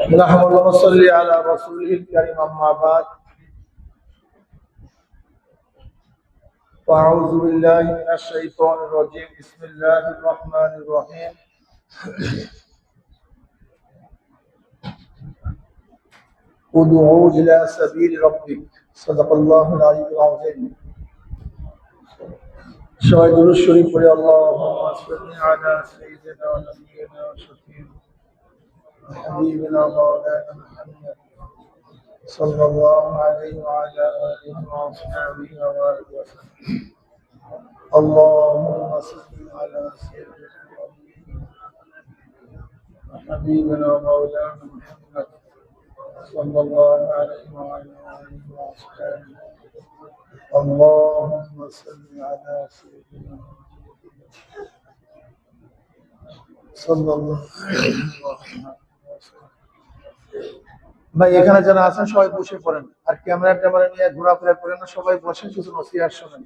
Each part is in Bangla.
اللهم صل على رسوله الكريم أما بعد فأعوذ بالله من الشيطان الرجيم بسم الله الرحمن الرحيم ادعوا إلى سبيل ربك صدق الله العلي العظيم شهد الشريف اللهم صل على سيدنا ونبينا وشفيعنا وحبيبنا مولانا محمد صلى الله عليه وعلى آله وأصحابه وبارك وسلم اللهم صل على سيدنا وحبيبنا مولانا محمد صلى الله عليه وعلى آله وأصحابه اللهم صل على سيدنا صلى الله عليه وسلم ভাই এখানে যারা আছেন সবাই বসে পড়েন আর ক্যামেরা নিয়ে ঘোরাফেরা করেন না, সবাই বসে কিছু নসিহত শোনেন,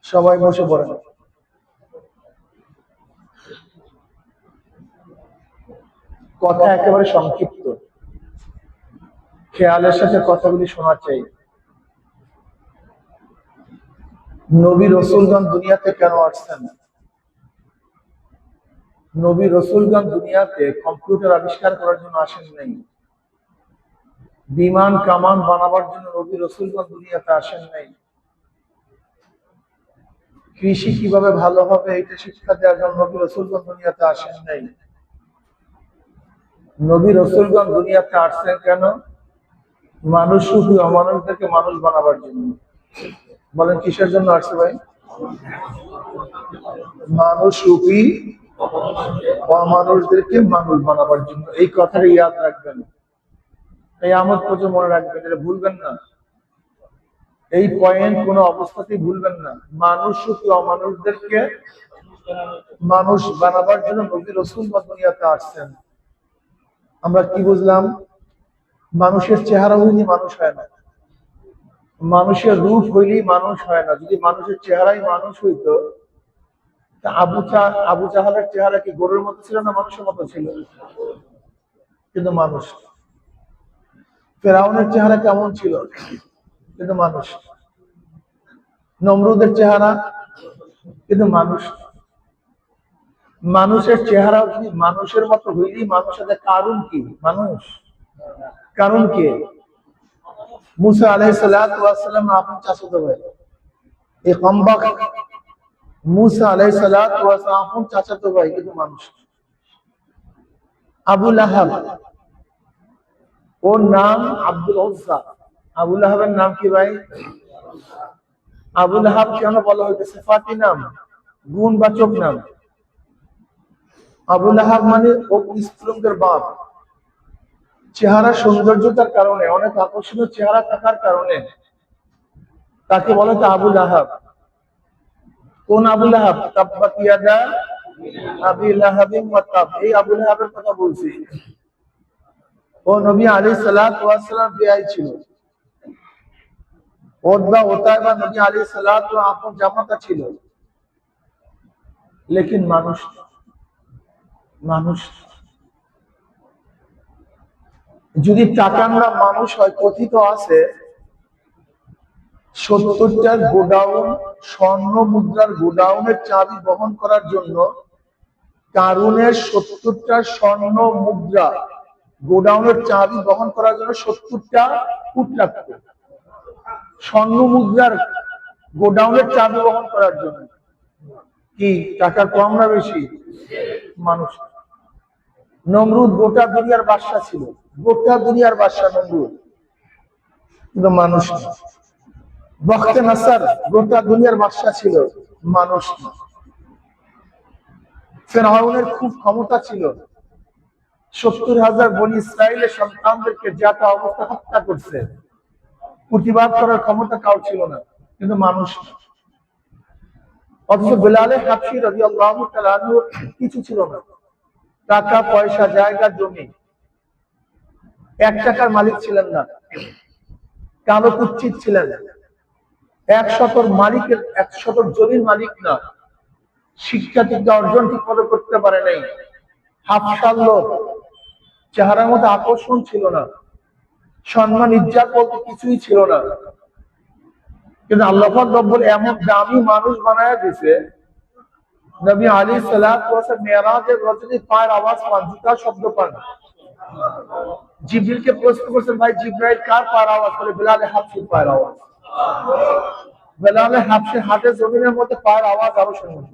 সবাই বসে পড়েন। কথা একেবারে সংক্ষিপ্ত, খেয়ালের সাথে কথাগুলি শোনা চাই। নবী রাসূলগণ দুনিয়াতে কেন আসছেন? নবী রাসূলগণ দুনিয়াতে কম্পিউটার আবিষ্কার করার জন্য আসেন নাই, বিমান কামান বানাবার জন্য নবী রাসূলগণ দুনিয়াতে আসেন নাই, কৃষি কিভাবে ভালো হবে এটা শিক্ষা দেওয়ার জন্য নবী রাসূলগণ দুনিয়াতে আসেন নাই। নবী রাসূলগণ দুনিয়াতে আসছেন কেন? মানুষ রূপী অমানুষদেরকে মানুষ বানাবার জন্য। বলেন কিসের জন্য আসছে ভাই? মানুষ রূপী অমানুষদেরকে মানুষ বানাবার জন্য। এই কথাটা ইয়াদ রাখবেন, এই আমদ পর্যন্ত মনে রাখবেন, এটা ভুলবেন না। এই পয়েন্ট কোনো অবস্থাতেই ভুলবেন না। মানুষ রূপী অমানুষদেরকে মানুষ বানাবার জন্য নবী রাসূলগণ দুনিয়াতে আসছেন। আমরা কি বুঝলাম? মানুষের চেহারা হইলে মানুষ হয় না, মানুষের রূপ হইলেই মানুষ হয় না। যদি মানুষের চেহারাই মানুষ হইতো, তা আবু জাহালের চেহারা কি গরুর মতো ছিল না মানুষের মতো ছিল? কিন্তু মানুষ। ফেরাউনের চেহারা কেমন ছিল? কিন্তু মানুষ। নমরুদের চেহারা কিন্তু মানুষ। মানুষের চেহারা যদি মানুষের মতো হইলেই মানুষ হবে। কারণ কি? মানুষ কারণ কে? মুসা আলাইহিস সালাতু ওয়াস সালাম আপন চাচাতো ভাই, এই কমবাক মুসা আলাইহিস সালাতু ওয়াস সালাম আপন চাচাতো ভাই, কিন্তু মানুষ। আবু লাহাব, ওর নাম আব্দুল উজ্জা। আবু লাহাবের নাম কি ভাই? আবু লাহাব কেন বলা হয়েছে? সিফাতি নাম, গুণবাচক নাম। আবু লাহাব মানে ও স্ত্রীদের বাপ। চেহারা সৌন্দর্যতার কারণে, অনেক আকর্ষণীয় চেহারা থাকার কারণে তাকে বলে তো আবু লাহাব। কোন আবু লাহাব? তাব্বাত ইয়াদা আবি লাহাবিন ওয়া তাব, এই আবু লাহাবের কথা বলছি। ও নবী আলাইহিস সালাতু ওয়াস সালাম বিয়াই ছিল। ওতবা ওতাইবা নবী আলাইহিস সালাতু আপন জামাতা ছিল। লেকিন মানুষ মানুষ যদি টাকার নাম মানুষ হয়, কথিত আছে 70টা গোডাউন, স্বর্ণ মুদ্রার গোডাউনের চাবি বহন করার জন্য কারুনের 70টা স্বর্ণ মুদ্রা গোডাউনের চাবি বহন করার জন্য 70টা উট লাগতো। স্বর্ণ মুদ্রার গোডাউনের চাবি বহন করার জন্য কি টাকা কম না বেশি? মানুষ। নমরুদ গোটা দুনিয়ার বাদশা ছিল, গোটা দুনিয়ার বাদশা নমরুদ, কিন্তু মানুষ না। বখতে নাসার গোটা দুনিয়ার বাদশা ছিল, মানুষ না। ফেরাউনের খুব ক্ষমতা ছিল, 70,000 বনি ইসরায়েলের সন্তানদেরকে যাতা অবস্থা হত্যা করছে, প্রতিবাদ করার ক্ষমতা কাউ ছিল না, কিন্তু মানুষ না। অথচ বেলালে হাবশী রাদিয়াল্লাহু তাআলা আনহু কিছু ছিল না, টাকা পয়সা জায়গা জমি, 1 টাকার মালিক ছিলেন না, কালো কুচ্ছিত ছিলেন, 100 মালিকের 100 জমির মালিক না, শিক্ষা দীক্ষা অর্জন ঠিক মতো করতে পারে নাই, হাফসাল লোক, চেহারার মধ্যে আকর্ষণ ছিল না, সম্মান ইজ্জত বলতে কিছুই ছিল না। কিন্তু আল্লাহ পাক রব্বুল এমন দামি মানুষ বানায় দিয়েছে, নবী আলাইহিস সালাতু ওয়াস সালাম মেরাজের রাতে পায়ের আওয়াজ পান, জুতার শব্দ পান। জিবরিলকে প্রশ্ন করছেন, ভাই জিবরাইল কার পায়ের আওয়াজ? করে বিলাল হাবশির পায়ের আওয়াজ। বিলাল হাবশির হাতে জমিনের মধ্যে পায়ের আওয়াজ আরো শুনুন।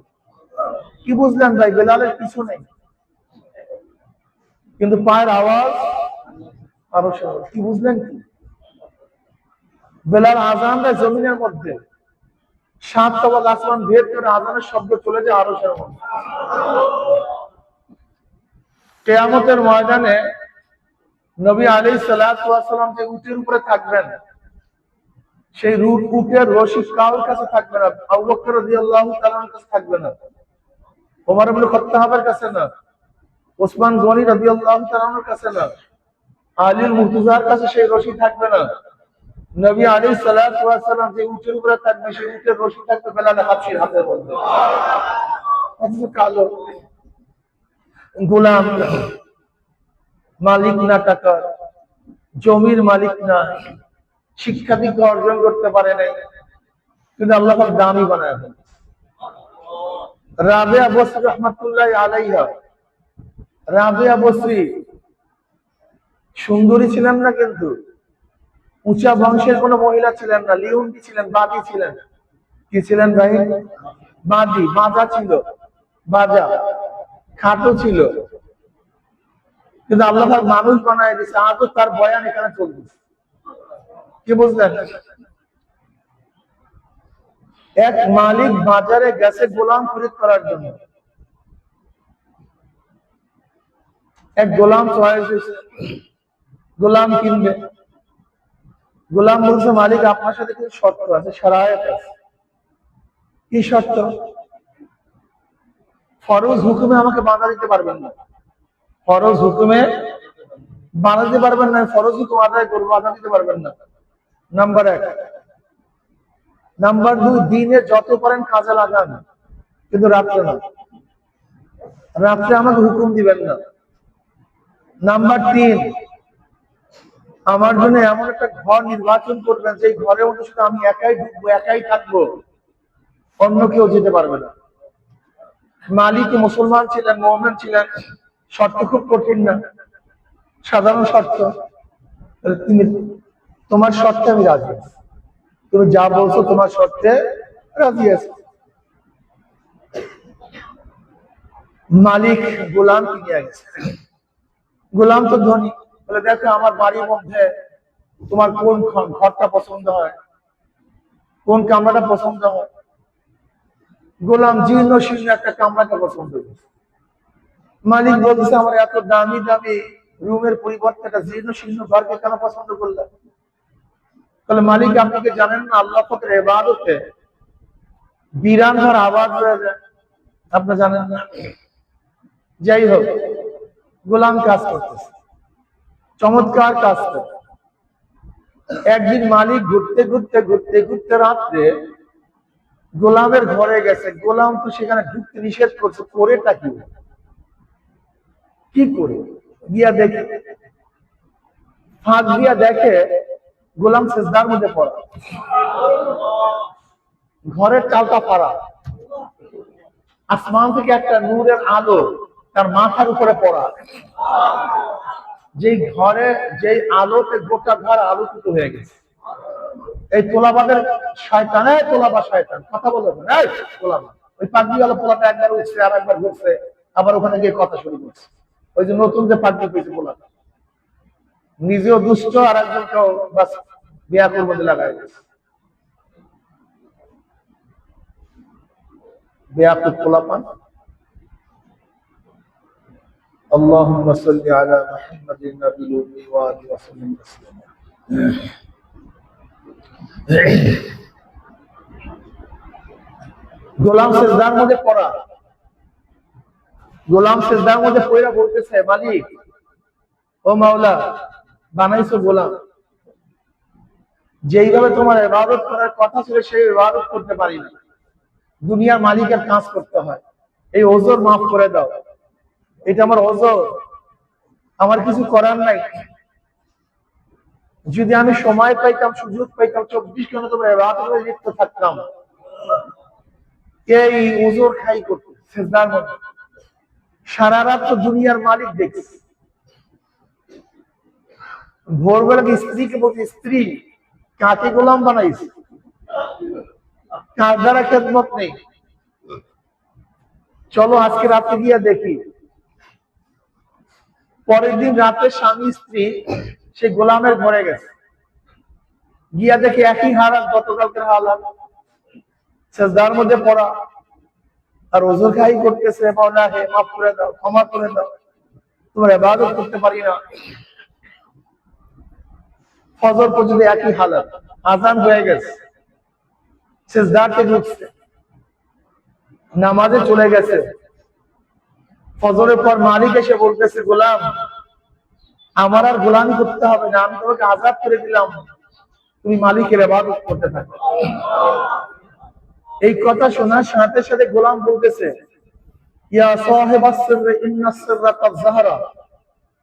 কি বুঝলেন ভাই? বিলালের কিছু নেই, কিন্তু পায়ের আওয়াজ আরো শুনুন। কি বুঝলেন? কি বেলাল আজান দেয় জমিনের মধ্যে, 7 তবক আসমান ভেদ করে আজানের শব্দ চলে যায় আরো শুনুন। কিয়ামতের ময়দানে নবী আলাইহিস সালাতু ওয়াস সালাম যে উটের উপরে থাকবেন, সেই উটের রশি কারোর কাছে থাকবে না। আবু বকর রাদিয়াল্লাহু তাআলার কাছে থাকবে না, ওমর ইবনে খাত্তাবের কাছে না, ওসমান গনি রাদিয়াল্লাহু তাআলার কাছে না, আলী মুর্তজার কাছে সেই রশি থাকবে না। নবী আলাইহিস সালাতু ওয়াস সালাম যে উটের উপরে থাকবে, সেই উটের রশি থাকবে বেলাল হাবশির হাতের মধ্যে। কালো গোলাম, মালিক না টাকা, জমির মালিক না, শিক্ষা দীক্ষা অর্জন করতে পারে নাই, কিন্তু আল্লাহ পাক দামি বানায় দেন। রাবিয়া বসরি রাহমাতুল্লাহ আলাইহা, রাবিয়া বসরি সুন্দরী ছিলেন না, কিন্তু উঁচা বংশের কোন মহিলা ছিলেন না, লিউন্ডি ছিলেন, বাদী ছিলেন। কি ছিলেন ভাই? বাদী, বাজা ছিল, বাজা, খাটো ছিল, কিন্তু আল্লাহ পাক মানুষ বানায় দিয়েছে। আজও তার বয়ান এখানে চলতেছে। কি বুঝলেন? এক মালিক বাজারে গেছে গোলাম খরিদ করার জন্য। এক গোলাম চয়েস হয়েছে, গোলাম কিনবে। গোলাম বলছে, মালিক আপনার সাথে কিছু শর্ত আছে, শরায়ত আছে। কি শর্ত? ফরজ হুকুমে আমাকে বাধা দিতে পারবেন না। ফরজ হুকুমে বাধা দিতে পারবেন না, ফরজ হুকুম আদায় করবো, বাধা দিতে পারবেন না, নাম্বার 1। নাম্বার 2, দিনে যত পারেন কাজে লাগান, কিন্তু রাত্রে না, রাত্রে আমাকে হুকুম দিবেন না। নাম্বার 3, আমার জন্য এমন একটা ঘর নির্বাচন করবেন যে ঘরের মধ্যে শুধু আমি একাই ঢুকবো, একাই থাকবো, অন্য কেউ যেতে পারবে না। মালিক মুসলমান ছিলেন, মুমিন ছিলেন, শর্ত খুব কঠিন না, সাধারণ শর্ত। তুমি, তোমার শর্তে আমি রাজি আছি, তুমি যা বলছো তোমার শর্তে রাজি আছি। মালিক গোলাম কিনে গেছে। গোলাম তো ধনী, বলে দেখো আমার বাড়ির মধ্যে তোমার কোন ঘরটা পছন্দ হয়, কোন কামরাটা পছন্দ হয়। গোলাম জীর্ণ শীর্ণ একটা কামরাকে পছন্দ করছে। মালিক বলছে, আমার এত দামি দামি রুমের পরিবর্তে একটা জীর্ণ শীর্ণ ঘরকে কেন পছন্দ করলাম? তাহলে মালিক, আপনাকে জানেন না আল্লাহ পাকের ইবাদতে বিরান ঘর আবাদ হয়ে যায়, আপনি জানেন না? যাই হোক, গোলাম কাজ করতেছে, চমৎকার কাজ করে। একদিন মালিক ঘুরতে ঘুরতে ঘুরতে ঘুরতে রাত্রে গোলামের ঘরে গেছে। গোলাম তো সেখানে ঢুকতে নিষেধ করছে, করেটা কি করে গিয়া দেখে, ফাঁক দিয়া দেখে গোলাম সেজদার মধ্যে পড়া, ঘরের চালটা পাড়া, আসমান থেকে একটা নূরের আলো তার মাথার উপরে পড়া, যেই ঘরে যেই আলোতে গোটা ঘর আলোকিত হয়ে গেছে। এই তোলাবাদের শয়তান, তোলাবা শয়তান, কথা বলে তোলাবা, ওই পাগড়িওয়ালা পোলাটা একবার উঠছে আর একবার ঘুরছে, আবার ওখানে গিয়ে কথা শুরু করছে। ওই যে নতুন যে পাগড়ি পেয়েছে পোলাটা, নিজেও দুষ্ট আর একজনকেও বাস বিয়া করবো লাগাই গেছে। বেয়াকুব পোলাপান। اللهم صل على محمد النبي الأمي وآله وسلم تسليما। গোলাম সেজদার মধ্যে পড়া, গোলাম সেজদার মধ্যে পড়া বলতেছে, মালিক ও মাওলা, বানাইছো গোলাম, যেইভাবে তোমার ইবাদত করার কথা ছিল সেই ইবাদত করতে পারি না, দুনিয়ার মালিকের কাজ করতে হয়, এই ওজর মাফ করে দাও, এটা আমার ওজর। আমার কিছু করার নাই। যদি আমি সময় পাইতাম, সুযোগ পাইতাম, 24 ঘন্টা তোমার ইবাদতে লিপ্ত থাকতাম। এই ওজোর খাই করতে সিজদার মধ্যে সারা রাত তো দুনিয়ার মালিক দেখছে। ভোরবেলা স্ত্রীকে বলছে, স্ত্রী কাকে গোলাম বানাইছে, কার দ্বারা খেদমত নেই, চলো আজকে রাতে গিয়া দেখি। পরের দিন রাতে স্বামী স্ত্রী সে গোলামের ঘরে গেছে, গিয়া দেখে একই হালাত, গতকালকের হালাত, সিজদার মধ্যে পড়া আর ওজোর খাই করতেছে, মাওলা হে মাফ করে দাও, ক্ষমা করে দাও, তোমার ইবাদত করতে পারি না। ফজর পর্যন্ত একই হালাত, আজান হয়ে গেছে, সিজদাতে ঢুকছে, নামাজে চলে গেছে। ফজরের পর মালিক এসে বলতেছে, গোলাম আমার আর গোলামি করতে হবে না, আমি তোমাকে আজাদ করে দিলাম, তুমি মালিকের ইবাদত করতে থাকো। এই কথা শোনার সাথে সাথে গোলাম বলতেছে, ইয়া সাহিবাস সিররি ইন্নাস সিররা কাদ যাহারা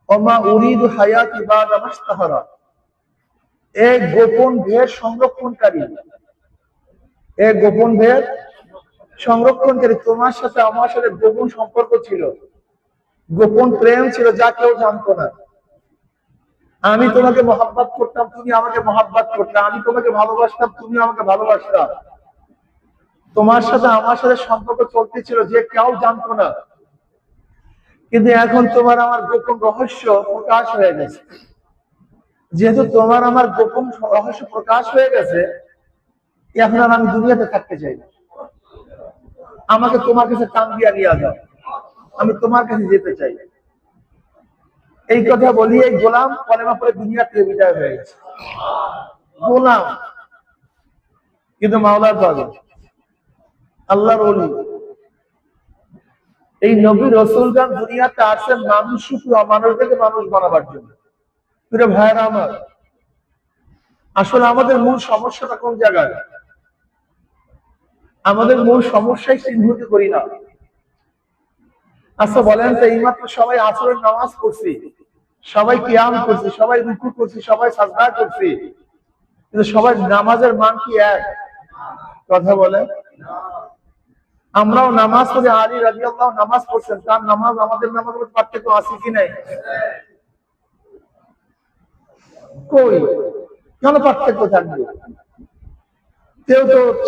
ওয়া মা উরিদু হায়াতি বাদা মাশতাহারা। এই গোপন ভেদ সংরক্ষণকারী, এই গোপন ভেদ সংরক্ষণকারী, তোমার সাথে আমার সাথে গোপন সম্পর্ক ছিল, গোপন প্রেম ছিল, যা কেউ জানতো না। আমি তোমাকে মহাব্বত করতাম, তুমি আমাকে মহাব্বত করতে, আমি তোমাকে ভালোবাসতাম, তুমি আমাকে ভালোবাসতাম। তোমার সাথে আমার সাথে সম্পর্ক চলতেছিল, যে কেউ জানতো না। কিন্তু এখন তোমার আমার গোপন রহস্য প্রকাশ হয়ে গেছে। যেহেতু তোমার আমার গোপন রহস্য প্রকাশ হয়ে গেছে, এখন আর আমি দুনিয়াতে থাকতে চাই না। আমাকে তোমার কাছে টান দিয়া নিয়ে যাও, আমি তোমার কাছে যেতে চাই। এই কথা বলি এই গোলাম কলেমা পরে দুনিয়া থেকে বিদায় হয়ে গেছে। গোলাম কিন্তু মাওলার পাগল, আল্লাহর ওলি। এই নবী রাসূলগণ দুনিয়াতে আসেন মানুষ শুধু মানুষদেরকে মানুষ বানাবার জন্য। প্রিয় ভাইরা আমার, আসলে আমাদের মূল সমস্যাটা কোন জায়গায়? আমাদের মূল সমস্যাই চিহ্নিত করি না। আচ্ছা বলেন তো, এইমাত্র সবাই আসরের নামাজ পড়ছি, সবাই কিয়াম করছি, সবাই রুকু করছি, সবাই সাজদা করছি, কিন্তু সবাই নামাজের মান কি এক? কথা বলেন। আমরাও নামাজ পড়ি, আলী রাদিয়াল্লাহু নামাজ পড়ছেন, তার নামাজ আমাদের নামাজের মধ্যে পার্থক্য আছে কি নাই? কই, কেন পার্থক্য থাকবে?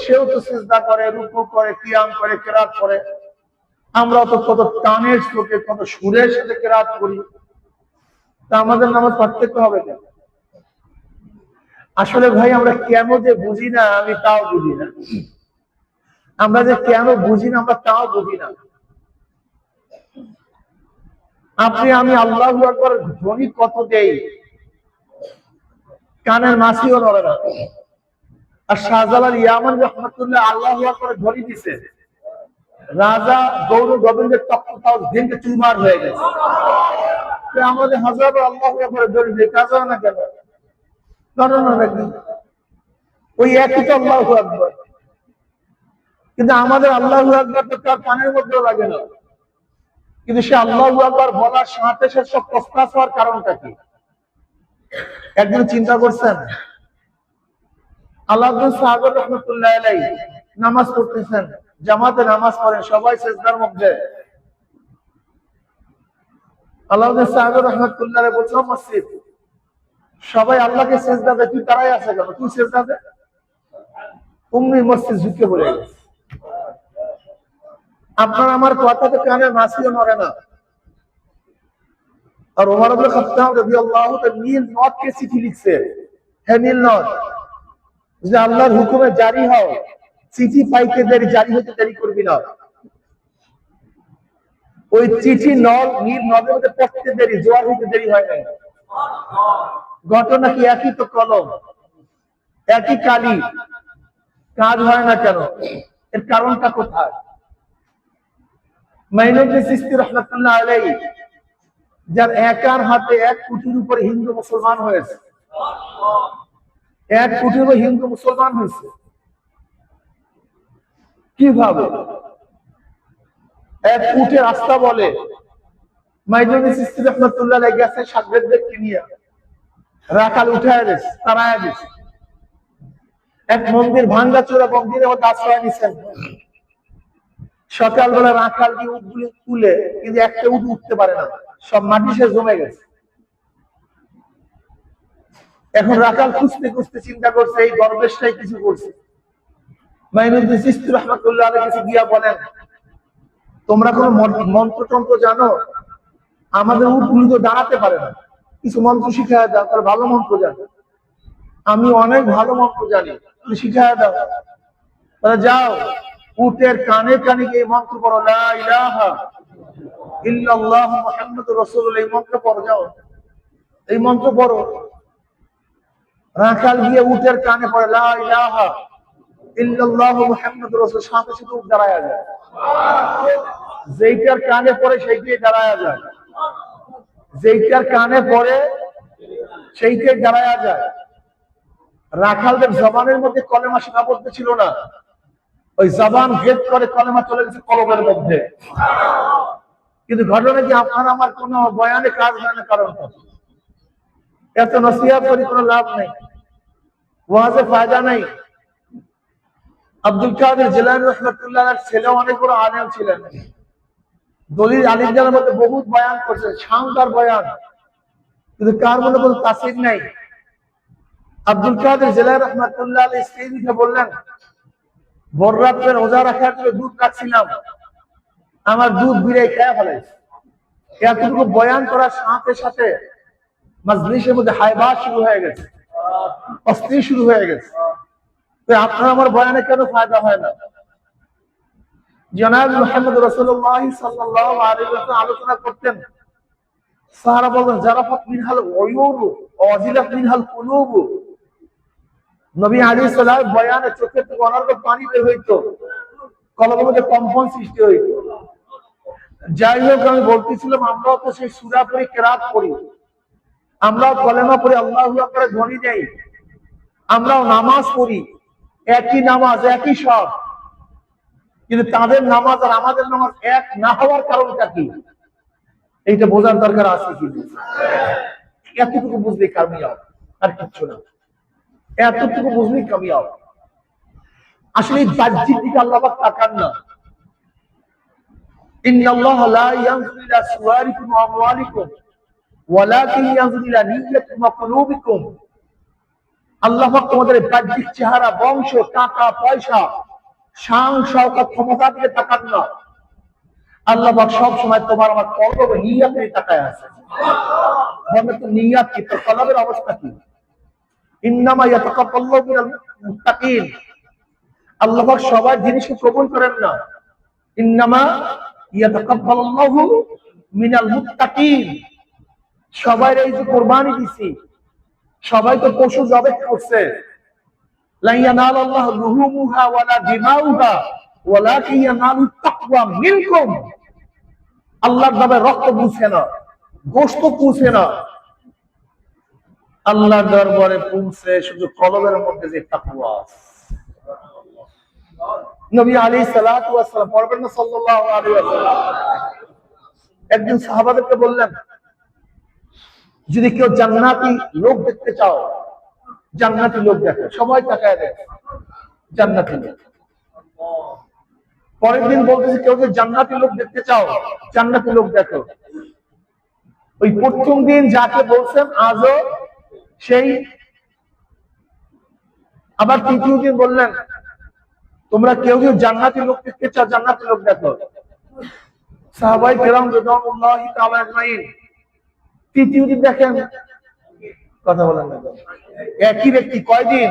সেও তো সিজদা করে, রুকু করে, কিয়াম করে, কেরাত করে। আমরা তো কত টানের চোখে, কত সুরের সাথে কেরাত করি, তা আমাদের নামাজ পার্থক্য হবে কেন? আসলে ভাই আমরা কেন যে বুঝি না, আমি তাও বুঝি না। আমরা যে কেন বুঝি না, আমরা তাও বুঝি না। আপনি আমি আল্লাহু আকবার ধ্বনি কত দেই, কানের মাছিও নড়ে না। আর শাহজালাল ইয়ামান রহমাতুল্লাহ আল্লাহু আকবার ধ্বনি দিছে, রাজা গৌর গোবিন্দের তখ্তটাও ভেঙে চুরমার হয়ে গেছে। আমাদের হাজার আল্লাহু আকবার ধ্বনি দিয়ে কাজ হয় না কেন? ঘটনা নাকি ওই একই তো আল্লাহু আকবার, কিন্তু আমাদের আল্লাহু আকবার তো তার কানের মধ্যেও লাগে না। কিন্তু সে আল্লাহু আকবার বলার সাথে সাথে সব প্রস্তাব হওয়ার কারণটা কি? একদিন চিন্তা করছেন? আল্লাহ সাহাবা রহমতুল্লাহ আলাইহি নামাজ পড়তেছেন, জামাতে নামাজ পড়েন, সবাই সিজদার মধ্যে। আল্লাহ সাহাবা রহমতুল্লাহ আলাইহি বলছেন, মসজিদ সবাই আল্লাহকে সিজদা দেয়, তুই তারাই আছে কেন? তুই সিজদা দে। উম্মি মসজিদ ঝুঁকে পড়ে গেছে। আপনার আমার কথাতে কানে মাছিও নড়ে না। আর ওমর ইবনে খাত্তাব রাদিয়াল্লাহু তাআলা নীল নদকে চিঠি লিখছে, হে নীল নদ, যে আল্লাহর হুকুমে জারি হও, চিঠি পাইতে দেরি, জারি হতে দেরি করবি না। ওই চিঠি নীল নদের মধ্যে পড়তে দেরি, জোয়ার হইতে দেরি হয় না। ঘটনা কি একই? তো কলম একই, কালি, কাজ হয় না কেন? এর কারণটা কোথায়? মাইনুদ্দিন চিশতি রাহমাতুল্লাহ আলাইহি, যার একার হাতে 1 কোটির উপরে হিন্দু মুসলমান হয়েছে, 1 কোটির উপরে হিন্দু মুসলমান হয়েছে। কিভাবে 1 কোটি রাস্তা বলে? মাইনুদ্দিন চিশতি রাহমাতুল্লাহ আলাইহি গেছে সাগরেদদেরকে নিয়ে, রাখাল উঠায় দিয়েছে, তারায় দিয়েছে। এক মন্দির ভাঙ্গাচোরা মন্দিরের মধ্যে আশ্রয় নিচ্ছেন। সকালবেলা রাখাল দিয়ে উটগুলি তুলে, কিন্তু একটা উট উঠতে পারে না, সব মাটি সে জমে গেছে। এখন রাখাল খুঁজতে খুঁজতে চিন্তা করছে এই দরবেশটাই কিছু করছে। মাইনুদ্দিন চিশতি রাহমাতুল্লাহ আলাইহি কিছু গিয়া বলেন, তোমরা কোন মন্ত্রতন্ত্র জানো? আমাদের উটগুলি তো দাঁড়াতে পারে না, কিছু মন্ত্র শিখায় দাও, তাহলে ভালো মন্ত্র জানো। আমি অনেক ভালো মন্ত্র জানি, তুমি শিখায় দাও। তাহলে যাও, উটের কানে কানে গিয়ে মন্ত্র পড়ো, লা ইলাহা ইল্লাল্লাহু মুহাম্মাদুর রাসূলুল্লাহ, এই মন্ত্র পড়ো, যাও এই মন্ত্র পড়ো। রাখাল গিয়ে উটের কানে পড়ে লা ইলাহা ইল্লাল্লাহু মুহাম্মাদুর রাসূলুল্লাহ, সাথে সাথে উট দাঁড়ায় যায়। যেইটার কানে পড়ে সেইটাই দাঁড়ায় যায়, যেইটার কানে পড়ে সেইটাই দাঁড়ায় যায়। রাখালদের জবানের মধ্যে কলেমা শেখা পড়তে ছিল না, ওই জবান ভেদ করে কলেমা চলে গেছে কলবের মধ্যে। কিন্তু ঘটনা কি আপনার আমার কোন বয়ানে কাজ হয় না, কারণ এত নসিহত করি কোনো লাভ নেই, ওয়াজে ফায়দা নেই। আব্দুল কাদের জিলানী রাহমাতুল্লাহ আলাইহির ছেলে অনেক বড় আলেম ছিলেন, দলিল আলিমদের মধ্যে বহুত বয়ান করছে, শানদার বয়ান, কিন্তু কার মনে কোনো তাসির নাই। আব্দুল কাদের জিলানী রাহমাতুল্লাহ আলাইহি স্ত্রীকে বললেন, ভোর রাত্রে রোজা রাখার জন্য দুধ রাখছিলাম, আমার দুধ বিড়াই খেয়ে ফেলেছে। এতটুকু বয়ান করার সাথে সাথে মাজলিসের মধ্যে হাইবা শুরু হয়ে গেছে, অস্থির শুরু হয়ে গেছে। আপনার আমার বয়ানে কেন ফায়দা হয় না? জনাব মুহাম্মদ রাসূলুল্লাহ সাল্লাল্লাহু আলাইহি ওয়াসাল্লাম আলোচনা করতেন, সাহারা বলেন জারাফাত মিনহাল উয়ুন ওয়াজিলাত মিনহাল কুলুব। নবী আলাইহিস সালাম বয়ানে চোখের থেকে অনর্গল পানি বের হইতো, কলবের মধ্যে কম্পন সৃষ্টি হইতো। যাই হোক, আমি বলতেছিলাম আমরাও তো সেই সূরা পড়ি, কিরাত পড়ি, আমরাও কলেমা পড়ি, আল্লাহু আকবার ধ্বনি দেই, আমরাও নামাজ পড়ি, একই নামাজ একই সব, কিন্তু তাদের নামাজ আর আমাদের নামাজ এক না হওয়ার কারণটা কি, এইটা বোঝার দরকার আছে কি? এতটুকু বুঝলে কামিয়াব, আর কিচ্ছু না। এতটুকু বুঝলে কামিয়াব। আসলে বাহ্যিক দিকে আল্লাহ পাক তাকান না। ইন্নাল্লাহা লা ইয়ানজুরু ইলা সুওয়ারিকুম ওয়া আমওয়ালিকুম ওয়ালাকিন ইয়ানজুরু ইলা নিয়্যাতিকুম ওয়া কুলুবিকুম। আল্লাহ পাক তোমাদের বাহ্যিক চেহারা, বংশ, টাকা পয়সা, শান শওকত, ক্ষমতা দিকে তাকান না। আল্লাহ পাক সব সময় তোমার আমার কলব ও নিয়তে তাকায় আছে। মানে তো নিয়ত কি, তো কলবের অবস্থা কি? ইন্নামা ইয়াতাকাব্বালুল্লাহু মিনাল মুত্তাকিন। আল্লাহ পাক সবার জিনিসকে কবুল করেন না। ইন্নামা ইয়াতাকাব্বালুল্লাহু মিনাল মুত্তাকিন। সবাই এই যে কুরবানি দিছি, সবাই তো পশু জবাই করছে, লা ইয়ানালাল্লাহু লুহুমুহা ওয়ালা দিমাউহা ওয়ালাকিন ইয়ানালুত তাকওয়া মিনকুম। আল্লাহর দরবারে রক্ত পৌঁছে না, গোশত পৌঁছে না, আল্লাহর দরবারে পৌঁছে শুধু কলবের মধ্যে যে তাকওয়া। নবী আলাইহিস সালাতু ওয়াস সালাম পড়বেন না সাল্লাল্লাহু আলাইহি ওয়াসাল্লাম একদিন সাহাবাদেরকে বললেন, যদি কেউ জান্নাতি লোক দেখতে চাও, জান্নাতি লোক দেখো। সবাই তাকায় দেখে জান্নাতি লোক। পরের দিন বলতেছে, কেউ যদি জান্নাতি লোক দেখতে চাও, জান্নাতি লোক দেখো। ওই প্রথম দিন যাকে বলছেন আজও সেই। আবার তৃতীয় দিন বললেন, তোমরা কেউ যদি জান্নাতি লোক দেখতে চাও, জান্নাতি লোক দেখো। সাহাবায়ে কেরাম রাদিয়াল্লাহু তাআলা আজমাইন তৃতীয় দিন দেখেন, কথা বলেন না, একই ব্যক্তি কয়দিন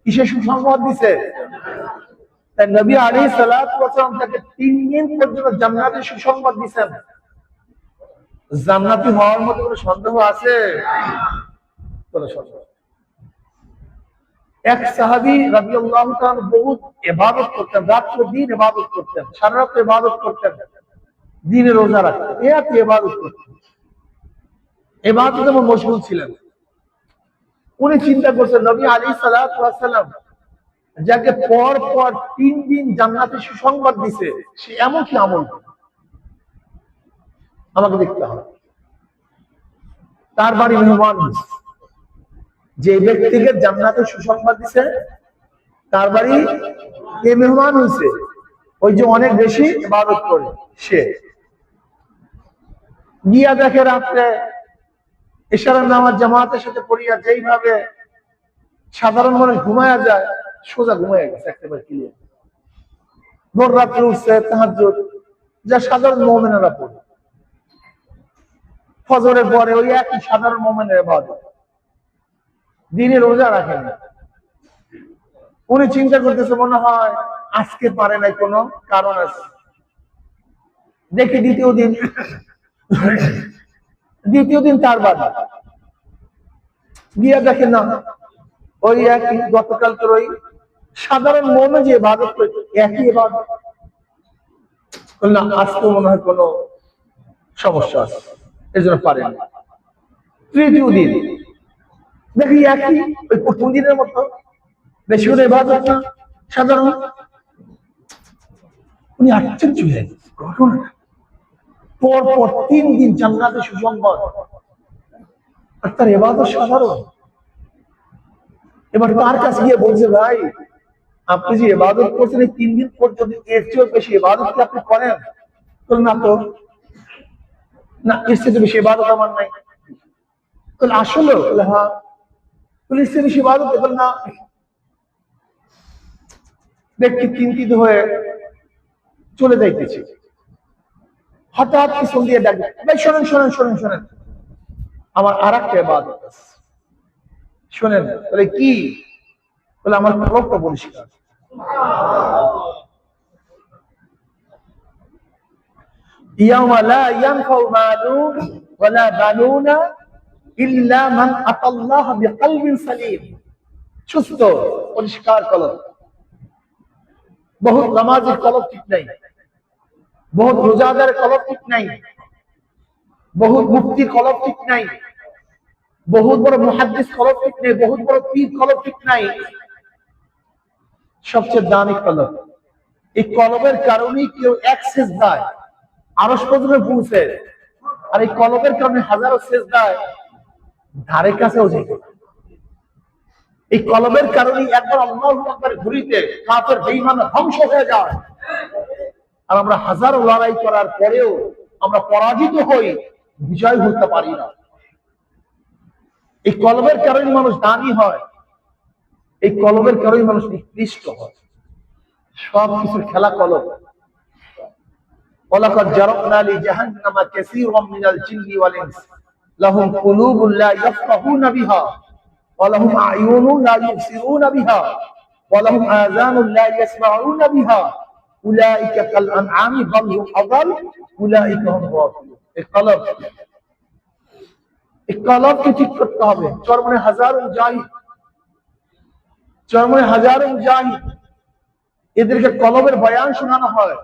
কিসে সুসংবাদ দিছে? তাই নবী আলাইহিস সালাতু ওয়াস সালাম তাকে 3 দিন পর্যন্ত জান্নাতি সুসংবাদ দিয়েছেন। জান্নাতি হওয়ার মতো কোনো সন্দেহ আছে? কোনো সন্দেহ। এক সাহাবী রাদিয়াল্লাহু তাআলা বহুত ইবাদত করতেন, রাত দিন ইবাদত করতেন, সারা রাত ইবাদত করতেন, দিনে রোজা রাখতেন, এত ইবাদত করতেন, ইবাদতে মশগুল ছিলেন। উনি চিন্তা করছেন, নবী আলাইহিস সালাতু ওয়াস সালাম যাকে পর পর 3 দিন জান্নাতের সুসংবাদ দিছে, সে এমন কি আমল? আমাকে দেখতে হবে। তার বাড়ি মেহমান হয়েছে, যে ব্যক্তিকে জান্নাতের সুসংবাদ দিছে তার বাড়ি কে মেহমান হয়েছে? ওই যে অনেক বেশি ইবাদত করে সে। গিয়া দেখে রাত্রে ইশারার নামাজ জামাতের সাথে পড়িয়া যেইভাবে সাধারণ মানুষ ঘুমায়া যায়, সোজা ঘুমায় গেছে একেবারে ক্লিয়ার। ভোর রাত্রে উঠছে তাহাজ্জুদ, যা সাধারণ মুমিনেরা পড়ে। ফজরের পরে ওই একই সাধারণ মুমিনের ইবাদত, দিনে রোজা রাখেন না। উনি চিন্তা করতেছে মনে হয় আজকে পারে নাই, কোনো কারণ আছে। দেখি দ্বিতীয় দিন তার বাড়ি গিয়া দেখে না, ওই একই গতকালকের ওই সাধারণ মনে যে ইবাদত করে একই ইবাদত। না, আজকে মনে হয় কোনো সমস্যা আছে, এই জন্য পারেন। তৃতীয় দিন দেখি একই ওই প্রথম দিনের মতো, বেশি করে ইবাদত না, সাধারণ। উনি আশ্চর্য হয়ে গেছে ঘটনাটা। পর 3 দিন জান্নাতে সুসংবাদ, আর তার ইবাদত সাধারণ। এবার তার কাছে গিয়ে বলছে, ভাই আপনি যে ইবাদত করছেন এই 3 দিন পর্যন্ত, এর চেয়ে বেশি ইবাদত কি আপনি করেন? না তো, না এর চেয়ে বেশি ইবাদত আমার নাই। আসলে হ্যাঁ। এর চেয়ে বেশি ইবাদত এখন না। ব্যক্তি চিন্তিত হয়ে চলে যাইতেছে, হঠাৎ পিছন দিয়ে ডাকবে, ভাই শোনেন শোনেন শোনেন শোনেন, আমার আর একটা ইবাদত আছে, শোনেন। বলে কি? বলে আমার কলবটা পরিষ্কার। ইয়াউমা লা ইয়ানফাউ মালুন ওয়ালা বানুনা ইল্লা মান আতাল্লাহ বিকলবিন সালিম। সুস্থ পরিষ্কার কলব। বহুত নামাজের কলব ঠিক নাই, বহুত রোজাদারের কলব ঠিক নাই, বহুত মুফতির কলব ঠিক নাই, বহুত বড় মুহাদ্দিস কলব ঠিক নাই, বহুত বড় পীর কলব ঠিক নাই। সবচেয়ে দামি কলব। এই কলবের কারণেই কেউ এক সেজদায় আরশ পর্যন্ত পৌঁছে, আর এই কলবের কারণে হাজারো সেজদায় ধারে কাছেও যেত। এই কলবের কারণেই একবার আল্লাহু আকবার ঘুরিতে কাফের বেঈমান ধ্বংস হয়ে যায়। আর আমরা হাজারো লড়াই করার পরেও আমরা পরাজিত হই, বিজয় হতে পারি না। এই কলবের কারণে মানুষ দানি হয়, এই কলবের কারণে মানুষ নিকৃষ্ট হয়। সব কিছুর খেলা কলব। ওয়ালাকাদ জারাবনা লিজাহান্নামা কাসীরাম মিনাল জিন্নি ওয়াল ইনস লাহুম কুলুবুন লা ইয়াফকাহুনা বিহা ওয়া লাহুম আ'য়ুনুন লা ইবসিরুনা বিহা ওয়া লাহুম আযানুন লা ইয়াসমাউনা বিহা উলাইকা কাল আনআমি বাল হুম আযাল উলাইকা হুম গাফিলুন। এই কলবকে ঠিক করতে হবে। চরমনে হাজারো মুজাহিদ, চরমনে হাজারো মুজাহিদ, এদেরকে কলবের বয়ান শোনানো হয়,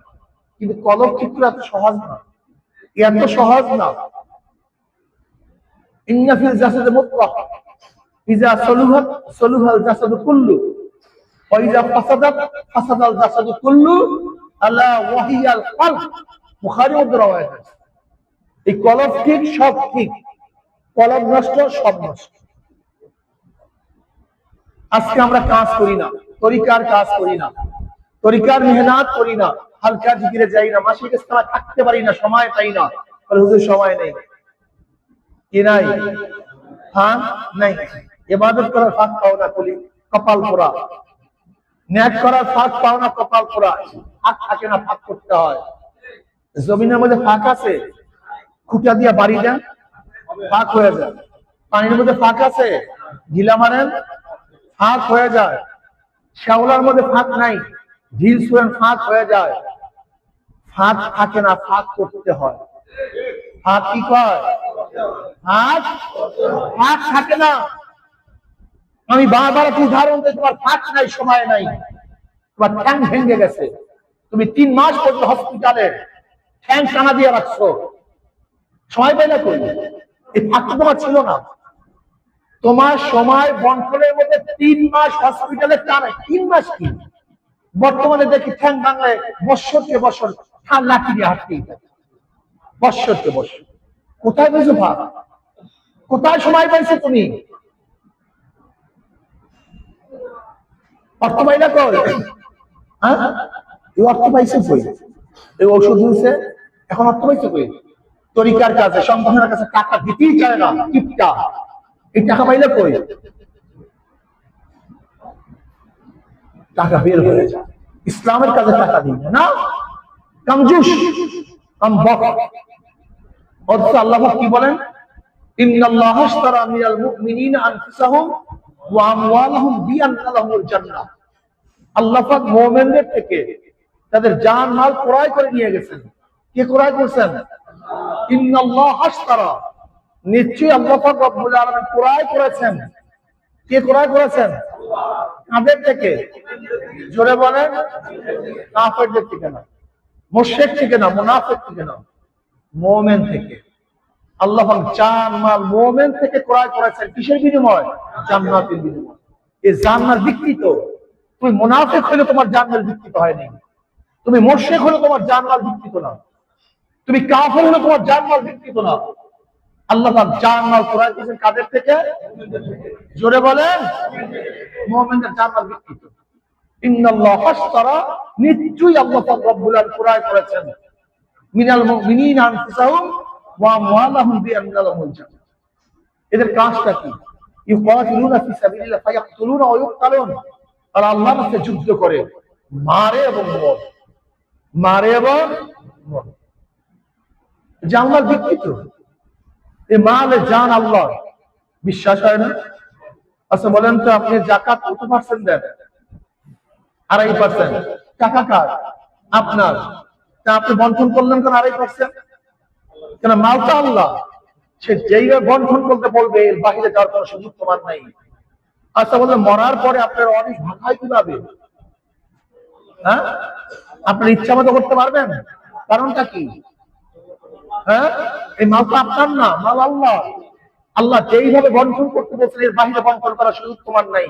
কিন্তু কলব ঠিক করা এত সহজ না, এত সহজ না। ইন্না ফিল জাসাদি মুদগাহ ইযা সালুহাত সালুহাল জাসাদু কুল্লু ওয়া ইযা ফাসাদাত ফাসাদাল জাসাদু কুল্লু আলা ওয়া হিয়াল কলব। বুখারী ও রাওয়ায়াত আছে। এই কলব ঠিক, সব ঠিক, কলব নষ্ট, সব নষ্ট। আজকে আমরা কাজ করি না, তরিকার কাজ করি না, তরিকার মেহনত করি না, হালকা জিকিরে যাই না, মাসিক ইস্তেমা থাকতে পারি না, সময় পাই না। হুজুর সময় নেই, কি নাই? হ্যাঁ নাই। ইবাদত করার ফাঁক পাও না, কলি কপাল পোড়া। নেক করার ফাঁক পাও না, কপাল পোড়া। ফাঁক থাকে না, ফাঁক করতে হয়। জমিনের মধ্যে ফাঁক আছে, খুঁটা দিয়া বাড়ি দেন, ফাঁক হয়ে যায়। পানির মধ্যে ফাঁক আছে, ঢিলা মারেন, ফাঁক হয়ে যায়। শ্যাওলার মধ্যে ফাঁক নাই, ঢিল ছুঁড়েন, ফাঁক হয়ে যায়। ফাঁক থাকে না, ফাঁক করতে হয়। ফাঁক কি কয়? ফাঁক ফাঁক থাকে না। আমি বারবার উদাহরণ দিই, তোমার ফাঁক নাই, সময় নাই, তোমার ঠ্যাং ভেঙে গেছে, তুমি 3 মাস পর্যন্ত হসপিটালে ঠ্যাং টানা দিয়ে রাখছো, সময় পাই না কই? এই ফাঁক তো তোমার ছিল না। তোমার সময় বন্টনের মধ্যে 3 মাস হসপিটালে টানা। 3 মাস কি? বর্তমানে দেখি ঠ্যাং ভাঙলে বছরকে বছর লাঠি দিয়ে হাঁটতেই থাকে। বৎসরকে বৎসর। কোথায় পেয়েছো ভাগ? কোথায় সময় পাইছো তুমি? অর্থ পাই না কই? হ্যাঁ, এই অর্থ পাইছে কই? এই ওষুধ হয়েছে, এখন অর্থ পাইছে কই? তরিকার কাছে, সংগঠনের কাছে টাকা দিতেই চায় না, টিপটা। এই টাকা পাইলে কই? টাকা বের হয়ে যায়, ইসলামের কাছে টাকা দিই না, কামজুস, কামবক। অথচ আল্লাহ কি বলেন? ইন্নাল্লাহা আশতারা মিনাল মুমিনিনা আনফুসাহুম ওয়া আমওয়ালাহুম বিআন্না লাহুমুল জান্নাহ। আল্লাহ পাক মুমিনদের থেকে তাদের জান মাল ক্রয় করে নিয়ে গেছেন। কে ক্রয় করেছেন? ইন্নাল্লাহা আশতারা, নিশ্চয়ই আল্লাহ পাক রব্বুল আলামিন ক্রয় করেছেন। কে ক্রয় করেছেন? কাদের থেকে? জোরে বলেন। কাফেরদের থেকে না, মুশরিক থেকে না, মুনাফিক থেকে না, মুমিন থেকে। আল্লাহ পাক জান মাল মুমিন থেকে ক্রয় করেছেন। কিসের বিনিময়? জান্নাতের বিনিময়। এই জান্নাত বিক্রিত। তুমি মুনাফিক হলে তোমার জান্নাত বিক্রিত হয়নি, তুমি মুশরিক হলে তোমার জান্নাত বিক্রিত না, তুমি কাফের হলে তোমার জান্নাত বিক্রিত না। আল্লাহ পাক জান মাল ক্রয় করেছেন কাদের থেকে? জোরে বলেন। মুমিনদের জান্নাত বিক্রিত। ইন্নাল্লাহা আশতারা, নিশ্চয়ই আল্লাহ পাক রব্বুল আলামিন ক্রয় করেছেন মিনাল মুমিনিনা আনফুসাহুম ওয়া আমওয়ালাহুম বিআন্না লাহুমুল জান্নাহ। এদের কাজটা কি? ইউকাতিলুনা ফি সাবিলিল্লাহ ফায়াকতুলুনা ওয়া ইউকতালুন। আর আল্লাহর রাস্তায় যুদ্ধ করে, মারে এবং মরে, মারে এবং মরে। জান্নাত বিক্রিত। এই মালে জান আল্লাহ, বিশ্বাস হয় না? আচ্ছা বলেন তো, আপনি যাকাত কত পার্সেন্ট দেন? 2.5%। টাকা কার? আপনার। তা আপনি বন্টন করলেন কেন 2.5%? কেন? মালটা আল্লাহ, সে যেইভাবে বন্টন করতে বলবে এর বাহিরে যাওয়ার কোনো সুযোগ তোমার নাই। আচ্ছা বললেন, মরার পরে আপনার অনেক ভাগ হয় কিভাবে? হ্যাঁ, আপনার ইচ্ছা মতো করতে পারবেন? কারণটা কি? হ্যাঁ, এই মালটা আপনার না, মাল আল্লাহ। আল্লাহ যেইভাবে বন্টন করতে বলছেন এর বাহিরে বন্টন করার সুযোগ তোমার নাই।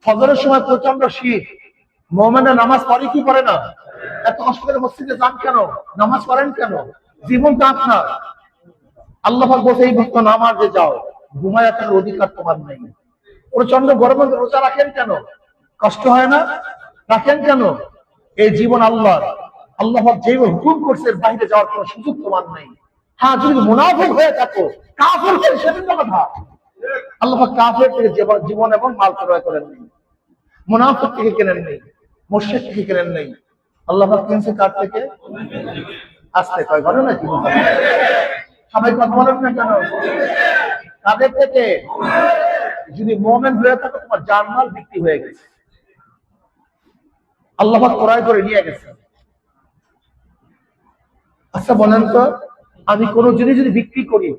ফজরের সময় প্রচন্ড শীত, মুমিনরা নামাজ পড়ে কি পড়ে না? এত কষ্ট করে মসজিদে যান কেন? নামাজ পড়েন কেন? জীবনটা আপনার। আল্লাহ পাক বলছে এই ভক্ত নামাজে যাও, ঘুমায় থাকার অধিকার তোমার নেই। প্রচন্ড গরমে রোজা রাখেন কেন? কষ্ট হয় না? রাখেন কেন? এই জীবন আল্লাহর। আল্লাহ পাক যেভাবে হুকুম করছে এর বাইরে যাওয়ার কোনো সুযোগ তোমার নেই। হ্যাঁ, যদি মুনাফিক হয়ে থাকো, কাফের থেকে সেদিন কথা। আল্লাহ পাক কাফের থেকে জীবন এবং মাল ক্রয় করেন নেই, মুনাফিক থেকে কেনেন নেই, মুশরিক থেকে কেনেন নেই। আল্লাহ পাক কিনছে কার থেকে? আসতে কয় ঘরে নাকি? সবাই কথা বলেন না কেন? কাদের থেকে? যদি মুমিন হয়ে থাকো, তোমার জানমাল বিক্রি হয়ে গেছে, আল্লাহ পাক ক্রয় করে নিয়ে গেছে। আচ্ছা বলেন তো, আমি কোনো জিনিস যদি বিক্রি করি,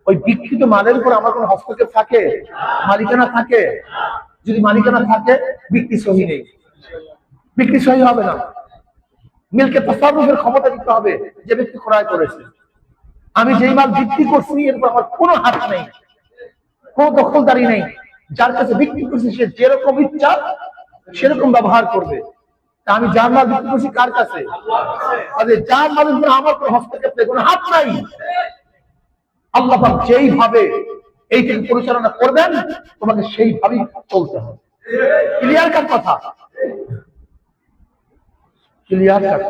ওই বিক্রিত মালের উপর আমার কোনো হস্তক্ষেপ থাকে? মালিকানা থাকে? যদি মালিকানা থাকে, বিক্রি সহি নেই, বিক্রি সহি হবে না। মিলকে তাসাররুফের ক্ষমতা দিতে হবে যে ব্যক্তি ক্রয় করেছে। আমি যেই মাল বিক্রি করছি এর উপর আমার কোনো হাত নেই, কোনো দখলদারি নেই। যার কাছে বিক্রি করছি সে যেরকম ইচ্ছা সেরকম ব্যবহার করবে। আমি যার মাল বিক্রি করছি কার কাছে? যার মালের উপর আমার কোনো হস্তক্ষেপ নেই, কোনো হাত নাই। আল্লাহ পাক যেইভাবে এইটাকে পরিচালনা করবেন তোমাকে সেইভাবেই চলতে হবে। ক্লিয়ার কাট কথা? Clear cut.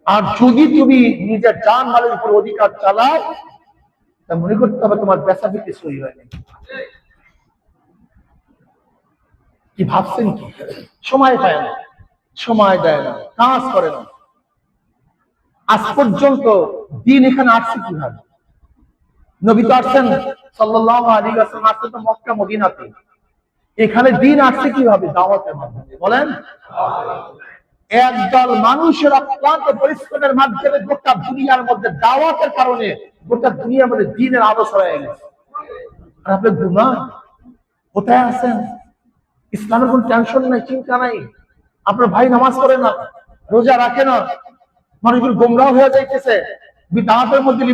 আর যদি তুমি নিজের জান মালের উপর অধিকার চালাও, তা মনে করতে হবে তোমার বেচা বিক্রি সহি হয়নি। কি ভাবছেন? কি সময় পায় না, সময় দেয় না, কাজ করে না। আজ পর্যন্ত দিন এখানে আসছে কিভাবে? নবী তো আসছেন সাল্লাল্লাহু আলাইহি ওয়াসাল্লাম, আসছেন তো মক্কা মদিনাতে। এখানে দিন আসছে কিভাবে? দাওয়াতের মাধ্যমে। বলেন, একদল মানুষের অক্লান্ত পরিশ্রমের মাধ্যমে গোটা দুনিয়ার মধ্যে দাওয়াতের কারণে গোটা দুনিয়ার মধ্যে দ্বীনের আলো ছড়িয়ে গেছে। আর আপনি ঘুমান, কোথায় আছেন? ইসলামের কোন টেনশন নাই, চিন্তা নাই। আপনার ভাই নামাজ পড়ে না, রোজা রাখে না, মানুষগুলো গোমরাহ হয়ে যাইতেছে, বিদআতের মধ্যে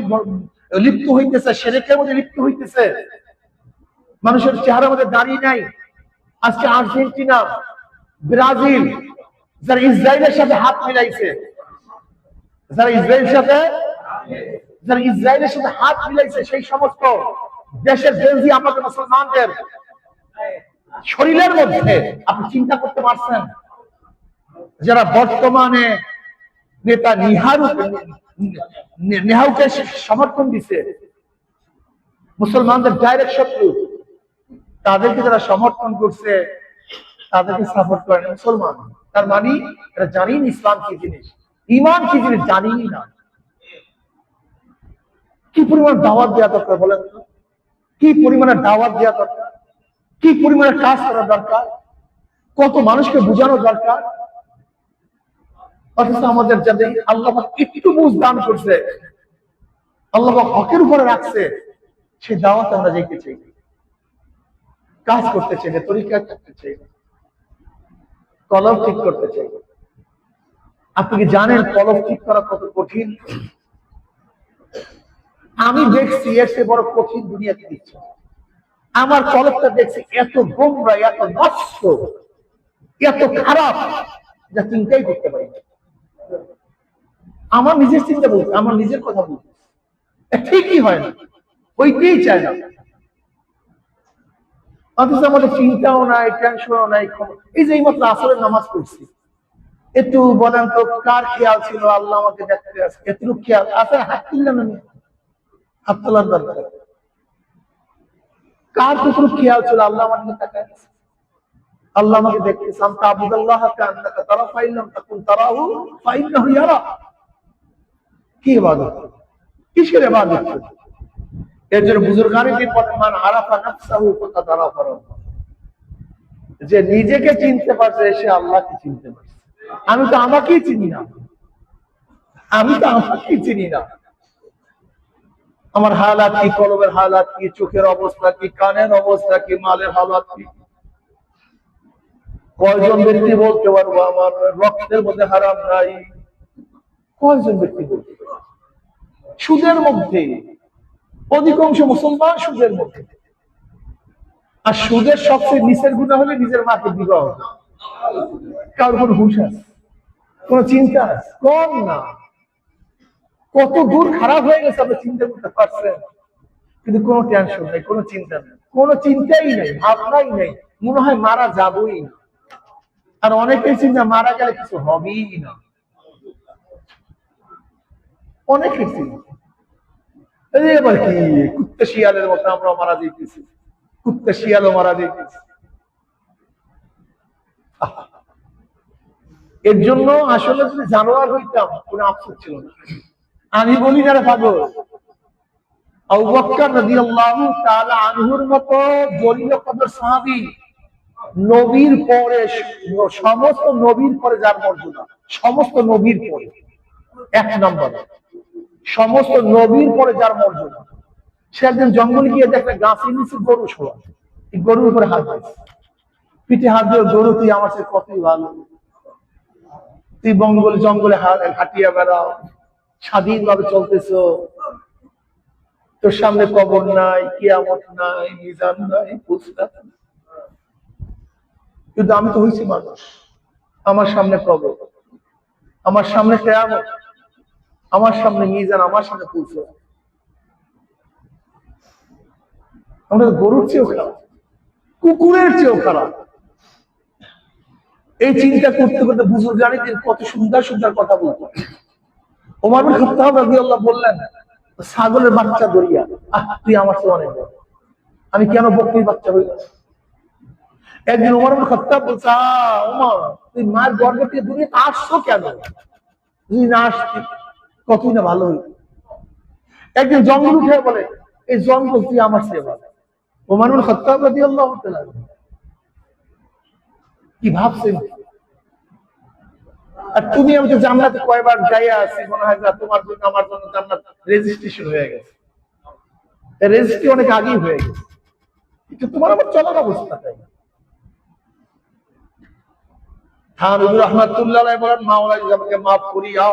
লিপ্ত হইতেছে, শিরকের মধ্যে লিপ্ত হইতেছে। মানুষের চেহারার মধ্যে দাঁড়িয়ে নাই। আজকে আর্জেন্টিনা, ব্রাজিল, যারা ইসরায়েলের সাথে হাত মিলাইছে, যারা ইসরায়েলের সাথে যারা ইসরায়েলের সাথে হাত মিলাইছে সেই সমস্ত দেশের বেলজি আমাদের মুসলমানদের শরীরের মধ্যে আপনি চিন্তা করতে পারছেন? যারা বর্তমানে নেতা নেহাউকে সমর্থন দিছে, মুসলমানদের ডাইরেক্ট শত্রু, তাদেরকে যারা সমর্থন করছে তাদেরকে সাপোর্ট করে না মুসলমান। তার মানে এরা জানি না ইসলাম কি জিনিস, ইমান কি জিনিস জানি না। কি পরিমাণ দাওয়াত দেওয়া দরকার বলেন তো? কি পরিমাণে দাওয়াত দেওয়া দরকার, কি পরিমাণে কাজ করা দরকার, কত মানুষকে বোঝানো দরকার। অথচ আমাদের যাদের আল্লাহ একটু বুঝ দান করছে, আল্লাহ হকের উপরে রাখছে, সেই দাওয়াত আমরা যেতে চাই, কাজ করতে চাই, তরিকা করতে চাই, কলম ঠিক করতে চাই। আপনি কি জানেন কলম ঠিক করা কত কঠিন? আমি দেখছি এর চেয়ে বড় কঠিন দুনিয়াতে দিচ্ছে। আমার কলমটা দেখছি এত গোমরা, এত নষ্ট, এত খারাপ, যা চিন্তাই করতে পারি না। আমার নিজের চিন্তা বলতে, আমার নিজের কথা বলতে ঠিকই হয় না, ওইটাই চায় না। অথচ আমাদের চিন্তাও নাই, টেনশনও নাই। এই যে এইমাত্র আসরের নামাজ পড়ছি, একটু বলেন তো কার খেয়াল ছিল আল্লাহ আমাকে দেখতে আছে? এতটুকু খেয়াল আছে? হাত তুললেন আমি, হাত তোলার দরকার। কার কতটুকু খেয়াল ছিল আল্লাহ আমাকে তাকায় আছে, আল্লাহ আমাকে দেখতেছে। আনতা আবুদাল্লাহ কান্নাকা তারা ফাইলাম তাকুন তারাহু ফাইন্নাহু ইয়ারা। কি ইবাদত, কিসের ইবাদত? এর জন্য বুজুর্গানি দিন বলেন, মান আরাফা নাফসাহু ফাকাদ আরাফা রাব্বাহু। যে নিজেকে চিনতে পারছে সে আল্লাহকে চিনতে পারছে। আমি তো আমাকেই চিনি না, আমি তো আমাকেই চিনি না। আমার হালাত কি, কলবের হালাত কি, চোখের অবস্থা কি, কানের অবস্থা কি, মালের হালাত কি? কয়জন ব্যক্তি বলতে পারবো আমার রক্তের মধ্যে হারাম নাই? কয়জন ব্যক্তি বলতে পারবো? সুদের মধ্যে অধিকাংশ মুসলমান সুদের মধ্যে। আর সুদের সবচেয়ে নিচের গুনাহ হলে নিজের মাকে বিবাহ। কারোর কোনো হুঁশ আছে, কোন চিন্তা আছে? কম না। কত দূর খারাপ হয়ে গেছে আপনি চিন্তা করতে পারছেন? কিন্তু কোনো টেনশন নেই, কোনো চিন্তা নেই, কোনো চিন্তাই নেই, ভাবনাই নেই, মনে হয় মারা যাবই না। আর অনেকেই চিন্তা মারা গেলে কিছু হবেই না, অনেকেই চিন্তা এবার কি কুত্তে শিয়ালের মতো আমরা মারা যেতেছি, কুত্তে শিয়ালও মারা যেতেছি। এর জন্য আসলে যদি জানোয়ার হইতাম কোনো আফসোস ছিল না। আমি বলি যারা পাগল, আবু বকর রাদিয়াল্লাহু তাআলা আনহুর মতো জলিল কদর সাহাবী, নবীর পরে, সমস্ত নবীর পরে যার মর্যাদা, সমস্ত নবীর পরে এক নম্বর, সমস্ত নবীর পরে যার মর্যাদা, সে একদিন জঙ্গলে গিয়ে দেখলে গাছের নিচে গরু শোয়া, গরুর উপরে হাত দিয়েছে, পিঠে হাত দিয়ে, গরু তুই আমার সাথে কতই ভালো, তুই জঙ্গলে হাঁটিয়া বেড়াও, স্বাধীনভাবে চলতেছ, তোর সামনে কবর নাই, কিয়ামত নাই, মিজান নাই, পুরস্কার। কিন্তু আমি তো হয়েছি মানুষ, আমার সামনে কবর, আমার সামনে কিয়ামত, আমার সামনে মিজান, আমার সামনে পুরস্কার। আমরা গরুর চেয়েও খারাপ, কুকুরের চেয়েও খারাপ। এই চিন্তা করতে করতে বুজুর্গানি দিন কত সুন্দর সুন্দর কথা বলতো। ওমর বিন খাত্তাব রাদিয়াল্লাহু বললেন, ছাগলের বাচ্চা ধরিয়া, তুই আমার চেয়ে অনেক বড়, আমি কেন বকরির বাচ্চা হইল? একদিন ওমর বিন খাত্তাব বলছে, ওমর তুই মায়ের গর্ভ থেকে দুনিয়াতে আসছো কেন? তুই না আসতি কতই না ভালো হইল। একদিন জঙ্গল উঠে বলে, এই জঙ্গল তুই আমার চেয়ে ভালো। ওমর বিন খাত্তাব রাদিয়াল্লাহু তাআলা কি ভাবছেন? আর তুমি আমাকে জান্নাতে কয়বার যাইয়া আছি, মনে হয় না তোমার জন্য আমার জন্য জান্নাত রেজিস্ট্রেশন হয়ে গেছে, রেজিস্ট্রি অনেক আগেই হয়ে গেছে, কিন্তু তোমার আমার চলার অবস্থা তাই। থানবী রাহমাতুল্লাহ আলাইহি বলেন, মাওলা যদি আমাকে মাফ করিয়া,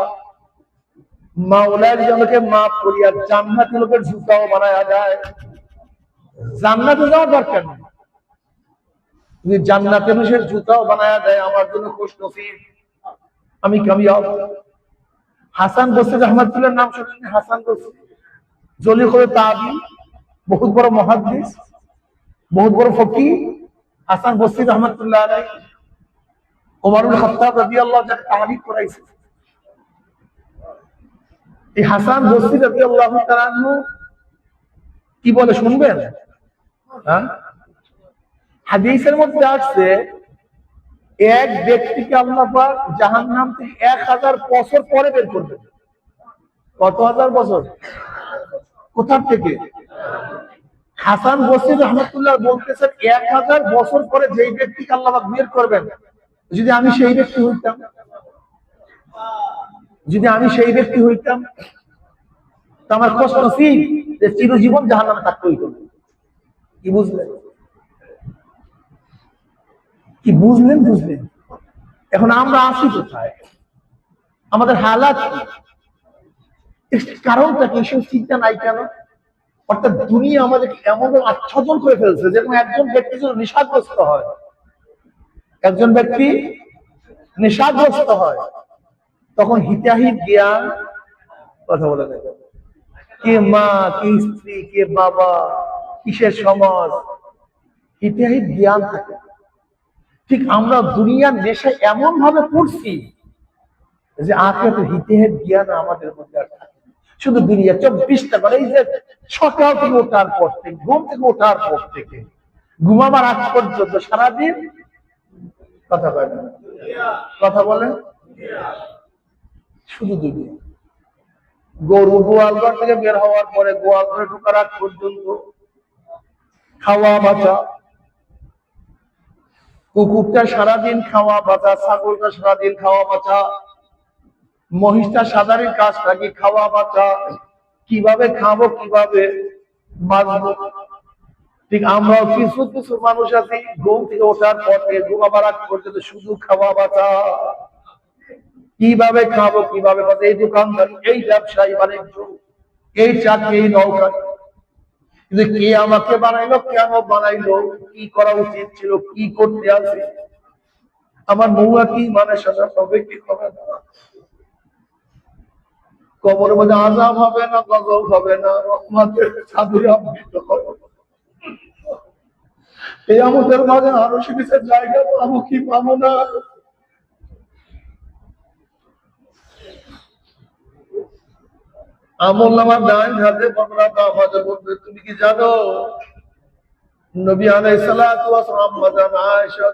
মাওলা যদি আমাকে মাফ করিয়া জান্নাতি লোকের জুতাও বানায়া যায়, জান্নাতে যাওয়ার দরকার নেই, যদি জান্নাতে মানুষের জুতাও বানায়া দেয় আমার জন্য খুশ নসিব, আমি কামিয়াব। হাসান বসরি রহমাতুল্লাহ নাম শুনেন? হাসান বসরি জলি করে তাবি, বহুত বড় মুহাদ্দিস, বহুত বড় ফকিহ। হাসান বসরি রহমাতুল্লাহ আলাইহি ওমর ইবনে খাত্তাব রাদিয়াল্লাহু তাআলা তাহরিক করাইছে। এই হাসান বসরি রাদিয়াল্লাহু তাআলা কি বলে শুনবেন? হ্যাঁ, হাদিসের মধ্যে আসছে এক ব্যক্তিকে আল্লাহ পাক জাহান্নাম থেকে 1000 বছর পরে বের করবেন। কত হাজার বছর? কোথা থেকে? হাসান বসরি রহমাতুল্লাহ বলতেছেন 1000 বছর পরে যেই ব্যক্তিকে আল্লাহ পাক বের করবেন, যদি আমি সেই ব্যক্তি হইতাম, যদি আমি সেই ব্যক্তি হইতাম তো আমার খুশ নসিব যে চিরজীবন জাহান্নামে থাকতে হইত। কি বুঝলেন? কি বুঝলেন? বুঝলেন? এখন আমরা আছি কোথায়? আমাদের হালাত কি? কারণটা কি? এসব চিন্তা নাই কেন? অর্থাৎ দুনিয়া আমাদেরকে এমন আচ্ছাদন করে ফেলছে, যেরকম একজন ব্যক্তি যদি নেশাগ্রস্ত হয়, একজন ব্যক্তি নেশাগ্রস্ত হয়, তখন হিতাহিত জ্ঞান, কথা বলে দেখো, কে মা, কে স্ত্রী, কে বাবা, কিসের সমাজ, হিতাহিত জ্ঞান থাকে। ঠিক আমরা দুনিয়ার নেশায় এমন ভাবে পড়ছি যে আখিরাতের হিতাহিত জ্ঞান আমাদের মধ্যে আর থাকে। শুধু দুনিয়া 24টা করে, এই যে সকাল থেকে ওঠার পর থেকে, ঘুম থেকে ওঠার পর থেকে ঘুমাবার আগ পর্যন্ত সারাদিন কথা বলে, কথা বলেন, শুধু দুনিয়া। গরু গোয়ালঘর থেকে বের হওয়ার পরে গোয়াল ঘরে ঢোকার আগ পর্যন্ত খাওয়া বাঁচা, কুকুরটা সারাদিন খাওয়া বাঁচা, ছাগলটা সারাদিন খাওয়া বাঁচা, মহিষটা সাধারণ কাজটা কি খাওয়া বাঁচা, কিভাবে খাবো, কিভাবে বাঁচবো। ঠিক আমরাও কিছু কিছু মানুষ আছি, ঘুম থেকে ওঠার পর থেকে ঘুমাবার আগ পর্যন্ত শুধু খাওয়া বাঁচা, কিভাবে খাবো, কিভাবে বাঁচবো। এই দোকানদার, এই ব্যবসায়ী বাণিজ্য, এই চাকরি, এই নৌকা, কিন্তু কে আমাকে বানাইলো, কেন বানাইলো, কি করা উচিত ছিল, কি করতে আছে, আমার মৌয়া কি মানে সাজা হবে কি হবে না, কবরের মধ্যে আযাব হবে না, গজব হবে না, রহমতের চাদরে আবৃত হবে, কিয়ামতের মাঝে আরো শিবিসের জায়গা পাবো কি পাবো না। আমলনামা ডান হাতে পাকড়া, বাম হাতে বলবে। তুমি কি জানো নবী আলাইহিস সালাতু ওয়াস সালাম মাদান আয়েশা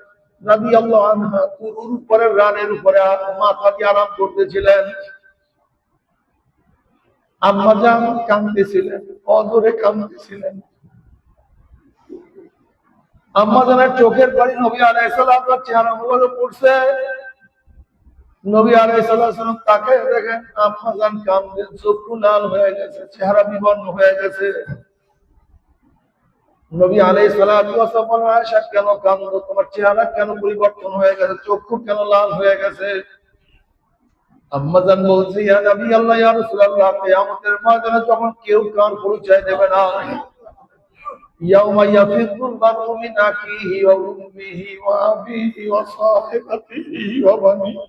রাদিয়াল্লাহু আনহা কুরুর উপরে, রানের উপরে মাথা দিয়ে আরাম করতেছিলেন। আম্মাজান কাঁদতেছিলেন, অজরে কাঁদতেছিলেন। আম্মাজানের চোখের পানি নবী আলাইহিস সালাতু চেহারা মোবারক পড়ছে। নবী আলাইহিস সালাম তাকে দেখেন আম্মাজান কাঁদছেন, চক্ষু লাল হয়ে গেছে, চেহারা বিবর্ণ হয়ে গেছে। নবী আলাইহিস সালাতু ওয়াস সালাম, আয়েশা কেন কাঁদো, তোমার চেহারা কেন পরিবর্তন হয়ে গেছে, চক্ষু কেন লাল হয়ে গেছে? আম্মাজান বলছে, ইয়া নবী আল্লাহ, ইয়া রাসূলুল্লাহ, কিয়ামতের ময়দানে যখন কেউ কার পরিচয় দেবে না, ইয়াউমা ইয়াফিরুল মারউ মিন আখিহি ওয়া উম্মিহি ওয়া আবিহি ওয়া সাহিবাতিহি ওয়া বানিহি,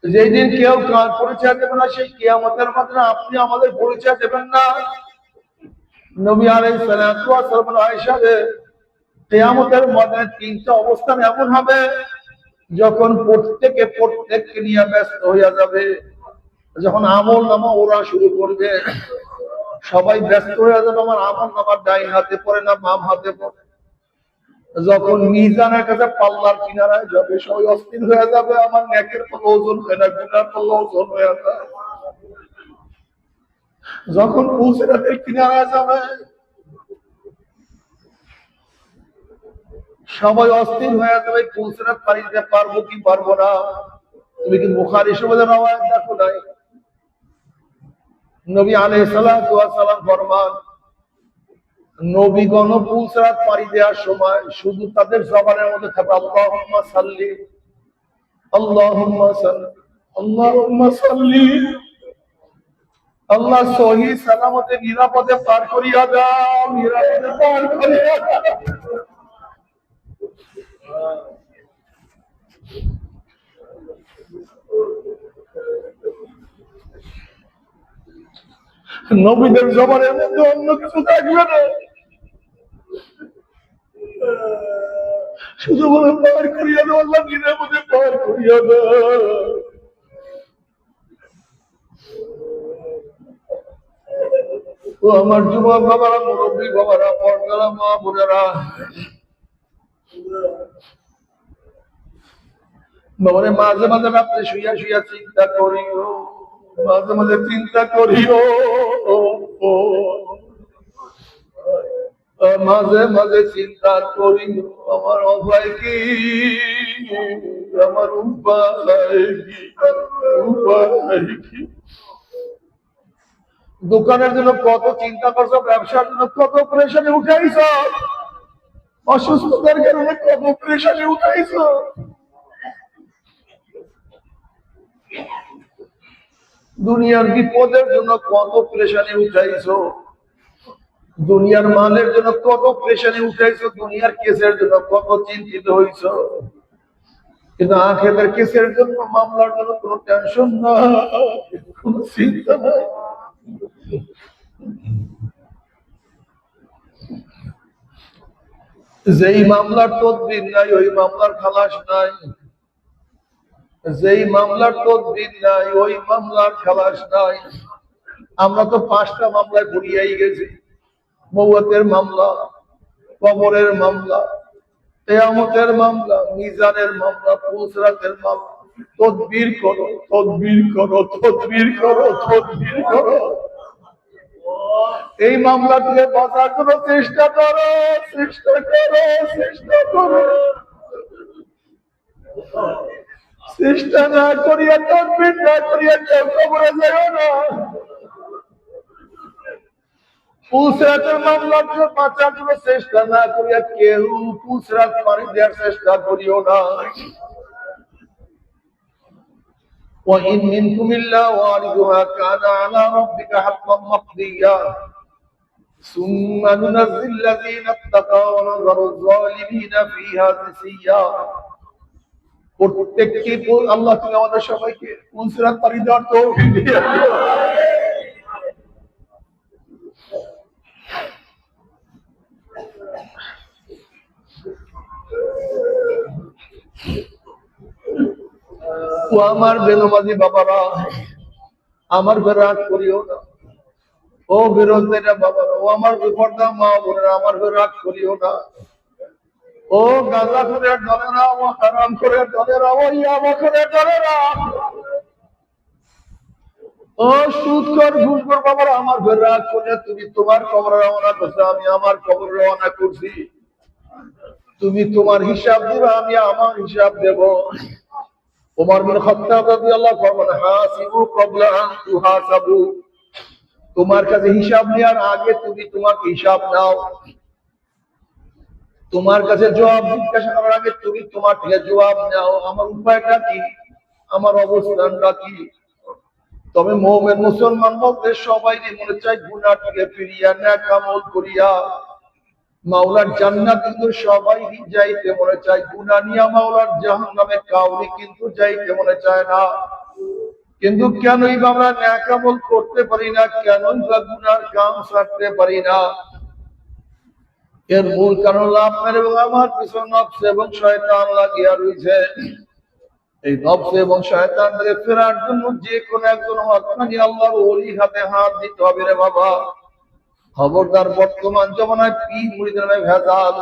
যেদিন কেউ কার পরিচয় দেবে না, সেই কিয়ামতের ময়দানে আপনি আমাদের পরিচয় দেবেন না। নবী আলাইহিস সালাতু ওয়াস সালাম, আয়েশা রে, কিয়ামতের ময়দানে তিনটা অবস্থান এমন হবে যখন প্রত্যেককে নিয়ে ব্যস্ত হইয়া যাবে। যখন আমল নামা ওরা শুরু করবে, সবাই ব্যস্ত হয়ে যাবে, আমার আমল নামার ডাইন হাতে পড়ে না বাম হাতে পড়ে। যখন মিজানের কাছে পাল্লার কিনারায় যাবে, সবাই অস্থির হয়ে যাবে, আমার নেকের পাল্লা ওজন হয় না, গুনার পাল্লা ওজন হয়ে যায়। যখন পুলসিরাতের কিনারায় যাবে, সবাই অস্থির হয়ে যাবে, পুলসিরাত পাড়ি দিতে পারবো কি পারবো না। তুমি কি বুখারী শরীফের রওয়ায়াত দেখো নাই? নবী আলাইহিস সালাতু ওয়াস সালাম ফরমান, নবীগণ পুলসিরাত পাড়ি দেওয়ার সময় শুধু তাদের জবানের মধ্যে থাকবে আল্লাহুম্মা সাল্লি, আল্লাহুম্মা সাল্লি, আল্লাহুম্মা সাল্লি। আল্লাহ সহি সালামতে নিরাপদে পার করিয়া দাও, নিরাপদে পার করিয়া দাও। নবীদের জবানের মধ্যে অন্য কিছু থাকবে না, শুধু বলে পার করিয়া দাও আল্লাহ, দিনের মধ্যে পার করিয়া দাও। ও আমার যুবক বাবারা, মুরব্বী বাবারা, পর্দারা, মা বোনেরা, বাবারে মাঝে মাঝে রাত্রে শুইয়া শুইয়া চিন্তা করিও, মাঝে মাঝে চিন্তা করিও, মাঝে মাঝে চিন্তা করি আমার অভয় কি, আমার উপায় কি, উপায় কি। দোকানের জন্য কত চিন্তা করছো, ব্যবসার জন্য কত প্রেশারে উঠাইছ, অসুস্থতার কারণে কত প্রেশারে উঠাইছ, দুনিয়ার বিপদের জন্য কত প্রেশারে উঠাইছ, দুনিয়ার মালের জন্য কত প্রেশারে উঠাইছো, দুনিয়ার কেসের জন্য কত চিন্তিত হইছ, কিন্তু আখিরাতের কেসের জন্য, মামলার জন্য কোনো টেনশন না, কোনো চিন্তা নাই। যেই মামলার তদবির নাই ওই মামলার খালাস নাই, যেই মামলার তদবির নাই ওই মামলার খালাস নাই। আমরা তো 5টা মামলায় পড়িয়াই গেছি, মৌয়াতের মামলা, কবরের মামলা, কিয়ামতের মামলা, মিজানের মামলা, পুলসরাতের মামলা। তদবির করো, তদবির করো, তদবির করো, তদবির করো। এই মামলা থেকে বাঁচার জন্য চেষ্টা করো, চেষ্টা করো, চেষ্টা করো। চেষ্টা না করিয়া, তদবির না করিয়া কেউ কবরে যাও না। পুলসরাতের মামলা থেকে বাঁচার জন্য চেষ্টা না করিয়া কেউ পুলসরাত পানি দেওয়ার চেষ্টা করিও না। وإن منكم إلا واردها كان على ربك حتما مقضيا ثم ننزل الذين اتقوا ونذر الظالمين فيها جثيا। প্রত্যেককে আল্লাহ তুমি আমাদের সবাইকে পুলসরাত পানি দেওয়ার তৌফিক দিয়ে দিও। ও আমার বেনমাজি বাবারা, আমার রাগ করিও না। ও বিরোধীরা বাবারা, ও আমার বিপর্দা মা বোনেরা, আমার রাগ করিও না। ও গাঁজা করে ডলেরা, ও হারাম করে ডলেরা, ও ইয়াবা করে ডলেরা, ও সুদ কর ঘুষ কর বাবারা, আমার রাগ করে তুমি তোমার কবর রওনা করছো, আমি আমার কবর রওনা করছি। তুমি তোমার হিসাব দিবা, আমি আমার হিসাব দেব। ওমর বিন খাত্তাব রাদিয়াল্লাহু আনহু ফরমান, হাসিবু ক্বাবলা আন তুহাসাবু। তোমার কাছে হিসাব নেওয়ার আগে তুমি তোমার হিসাব নাও। তোমার কাছে জবাব জিজ্ঞাসা করার আগে তুমি তোমার থেকে জবাব নাও। আমার উপায়টা কি, আমার অবস্থানটা কি? তবে মুমিন মুসলমান বলতে সবাই মনে চায় গুনাহ থেকে ফিরিয়া নেক আমল করিয়া মাওলার জান্নাত, কিন্তু সবাই যাইতে মনে চায় গুনাহ নিয়ে মাওলার জাহান্নামে, কাউরি কিন্তু যাইতে মনে চায় না। কিন্তু কেনই বা আমরা নেক আমল করতে পারি না, কেনই বা গুনার কাম ছাড়তে পারি না? এর মূল কারণ হলো আপনার এবং আমার পিছনে নফস এবং শয়তান লাগিয়া রয়েছে। এই নফস এবং শয়তান থেকে ফেরার জন্য যে কোনো একজন হক্কানি আল্লাহর ওলির হাতে হাত দিতে হবে রে বাবা। খবরদার, বর্তমান জমানায় পীর মুরিদের নামে ভেজাল,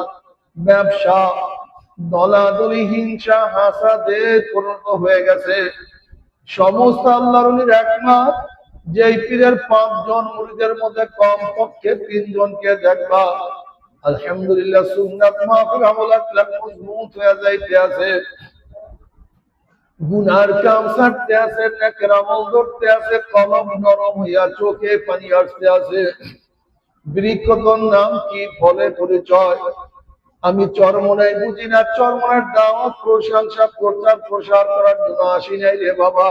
ব্যবসা, দলাদলি, হিংসা, হাসাদে পরিণত হয়ে গেছে। সমস্ত আল্লাহর ওলির একমাত যে পীরের 5 জন মুরিদের মধ্যে কমপক্ষে 3 জনকে দেখবা আলহামদুলিল্লাহ সুন্নাত মাহফিল আমলাত মজবুত হয়ে যাইতে আছে, গুনার কাম ছাড়তে আছে, নেকের আমল ধরতে আছে, কলম নরম হইয়া চোখে পানি আসতে আছে। বৃক্ষতর নাম কি, ফলে পরিচয়। আমি চরমনাই বুঝি না, চরমনার দাওয়াত প্রশংসা প্রচার প্রসার করার জন্য আসি নাই রে বাবা।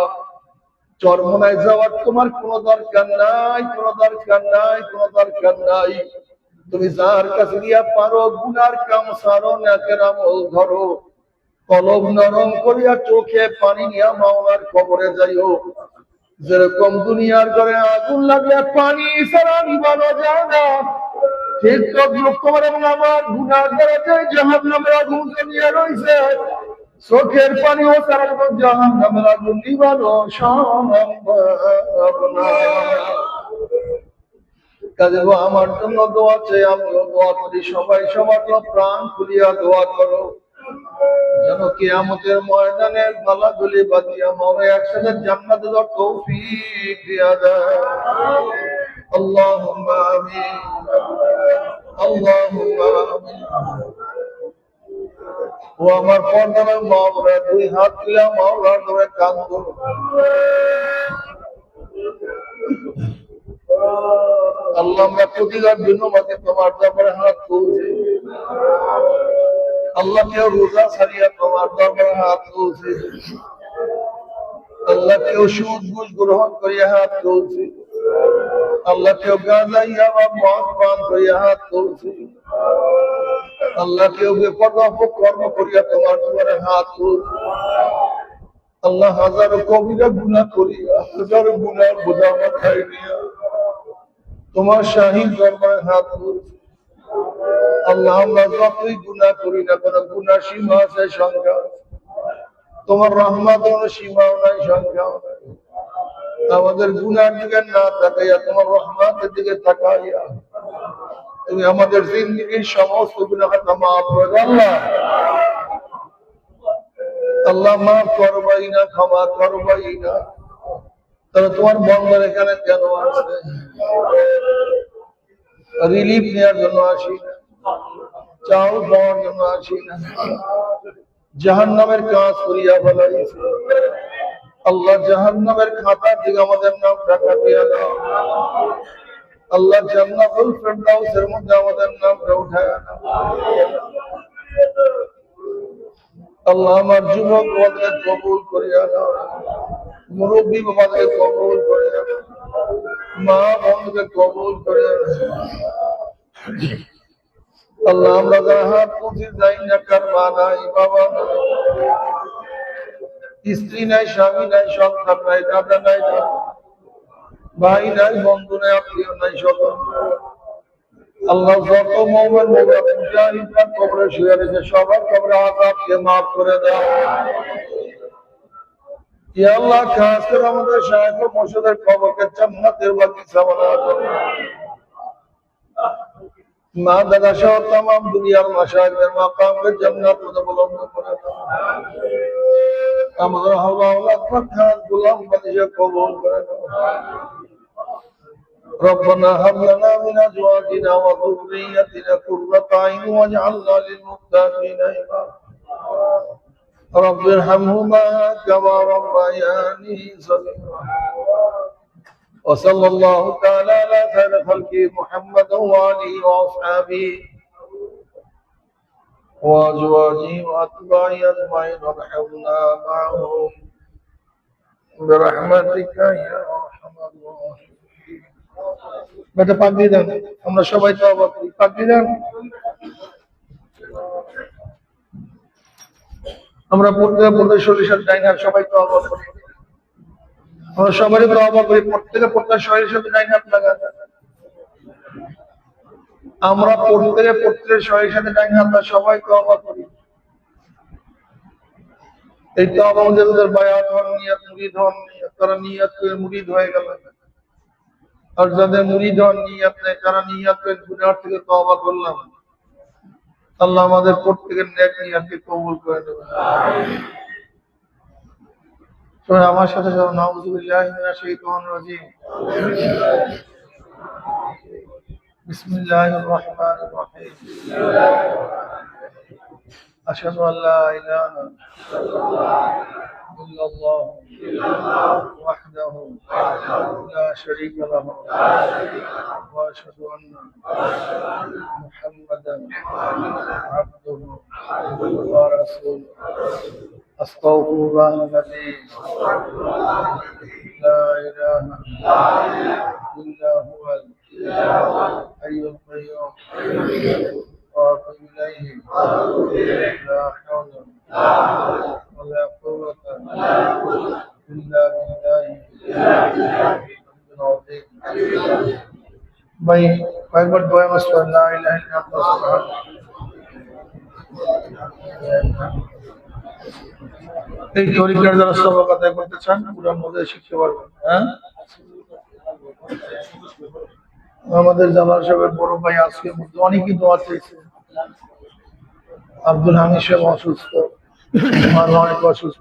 চরমনায় যাওয়ার তোমার কোনো দরকার নাই, কোনো দরকার নাই, কোনো দরকার নাই। তুমি যার কাছে গিয়া পারো গুনার কাম ছাড়ো, নেকের আমল ধরো, কলম নরম করিয়া চোখে পানি নিয়া মাওলার কবরে যাইও। যেরকম দুনিয়ার ঘরে আগুন লাগলে পানি ছাড়া নিবানো যায় না, ঠিক তদ্রুপ তোমার এবং আমার গুনাহ করেছে জাহান্নামের আগুন নিয়ে রয়েছে। চোখের পানিও ছাড়া জাহান্নামের আগুন নিবানো সম্ভব না। কাজে আমার জন্য দোয়া চাই, আমিও দোয়া করি, সবাই সবার প্রাণ খুলিয়া দোয়া করো যেন কিয়ামতের ময়দানে গলাগুলি বাঁধিয়া মরে একসাথে জান্নাতে যাওয়ার তৌফিক দিয়া দেয়। আল্লাহুম্মা আমিন, আল্লাহুম্মা আমিন। ও আমার পর্দার মাওলা, দুই হাত তুলে মাওলার ধরে কাঁদো। আল্লাহ, আমরা প্রতিদান বিনিময়ে তোমার দরবারে হাত তুলছি। আল্লাহ, কেউ রোজা ছাড়িয়া তোমার দরবারে হাত তুলছি। আল্লাহ, কেউ সুদ ঘুষ গ্রহণ করিয়া হাত তুলছি। আল্লাহ, কেউ গাঁজাইয়া বা মদ পান করিয়া হাত তুলছি। আল্লাহ, কেউ বেপরোয়া কর্ম করিয়া তোমার দরবারে হাত তুলছি। আল্লাহ, হাজারো কবিরা গুনাহ করিয়া হাজারো গুনাহ বোঝা মাথায় নিয়া তোমার শাহীন দরবারে হাত তুলছি। আল্লাহ, আমরা যতই গুনাহ করি না কেন, গুনাহ সীমা আছে, সংখ্যা। তোমার রহমতের সীমাও নাই, সংখ্যাও নাই। আমাদের গুনার দিকে না তাকাইয়া তোমার রহমতের দিকে তাকাইয়া তুমি আমাদের জিন্দেগীর সমস্ত গুনাহ মাফ করে দাও। আল্লাহ, আল্লাহ মাফ করবাই না, ক্ষমা করবাই না। তবে তোমার বন্ধন এখানে কেন আছে? রিলিফ নেওয়ার জন্য আসি না, চাও পাওয়ার জন্য আসি না, জাহান্নামের কাজ করিয়া ফেলাইছি। আল্লাহ, জাহান্নামের খাতা থেকে আমাদের নাম টাকা দিয়ে দাও। আল্লাহ, জান্নাতুল ফিরদাউসের মধ্যে আমাদের নামটা উঠায় দাও। আল্লাহ, আমার যুবক বাবাদের কবুল করিয়া দাও, মুরব্বী বাবাদের কবুল করিয়া দাও, মা বোনদের কবুল করিয়া দাও। আল্লাহ, আমরা যারা হাত তুলছি যাই না, কার মা নাই, বাবা নাই, স্ত্রী নাই, স্বামী নাই, সন্তান নাই, দাদা নাই, ভাই নাই, বন্ধু নাই, আত্মীয় নাই, সকল। আল্লাহ, যত মুমিন মুজাহিদরা কবরে শুয়ে রয়েছে সবার কবরে আযাবকে মাফ করে দাও। ইয়া আল্লাহ, খাস করে আমাদের শায়েখ ও মুর্শিদের কবরকে জান্নাতের বাগিচা বানাও। মা দাদা সহ तमाम দুনিয়ার মাশায়েখদের মাকামকে জান্নাতে বুলন্দ করে দাও। আমাদের হাওলাত খাস গোলাম বানিয়ে কবুল করে দাও। ربنا هب لنا من ازواجنا وذريتنا قرة اعين واجعلنا للمتقين اماما رب ارحمهما كما ربياني صغيرا وصلى الله تعالى على خير خلقه محمد وآله وأصحابه وأزواجه وأتباعه أجمعين وارحمنا معهم برحمتك يا أرحم الراحمين। বেটা পাক দিয়ে দেন, আমরা সবাই তওবা করি। পাক দিয়ে দেন। আমরা পড়তে শরীরের ডাইন হাত সবাই তওবা করি। আমরা সবাই তওবা করি, প্রত্যেকে শরীরের সাথে ডাইন হাত লাগা। আমরা প্রত্যেকে শরীরের সাথে ডাইন হাত লাগা, সবাই তওবা করি। এই তওবা আমাদের বায়াত হন, নিয়ত মুরিদ হন, তারা নিয়ত করে মুরিদ হয়ে গেল। আর যাদের মুরিদ হন, নিয়ত নেই, তারা নিয়ত করে গুনাহ থেকে তওবা করলাম। আল্লাহ আমাদের প্রত্যেকের নেক নিয়তকে কবুল করে নেবেন। আমিন। তো আমার সাথে যাও, নাউযুবিল্লাহি মিনাশ শাইতানির রাজীম। বিসমিল্লাহির রহমানির রহিম। আশহাদু আল্লা ইলাহা ইল্লাল্লাহ ওয়াহদাহু লা শারীকা লাহু ওয়া আশহাদু আন্না মুহাম্মাদান আবদুহু ওয়া রাসূলুহু। আস্তাগফিরুল্লাহাল্লাযী লা ইলাহা ইল্লা হুয়াল হাইয়ুল কাইয়্যুম وأتوب إليه لا حول ولا قوة إلا بالله সবাই কয়েকবার দোয়া মাস করেন, লা ইলাহা ইল্লাল্লাহ সুবহানাল্লাহ। এই তরিকার যারা সবাক আদায় করতে চান পুরার মধ্যে শিখতে পারবেন। হ্যাঁ, আমাদের জালাল সাহেবের বড় ভাই আজকের মধ্যে অনেকই দোয়া চেয়েছে। আব্দুল হামিদ সাহেব অসুস্থ, অনেক অসুস্থ।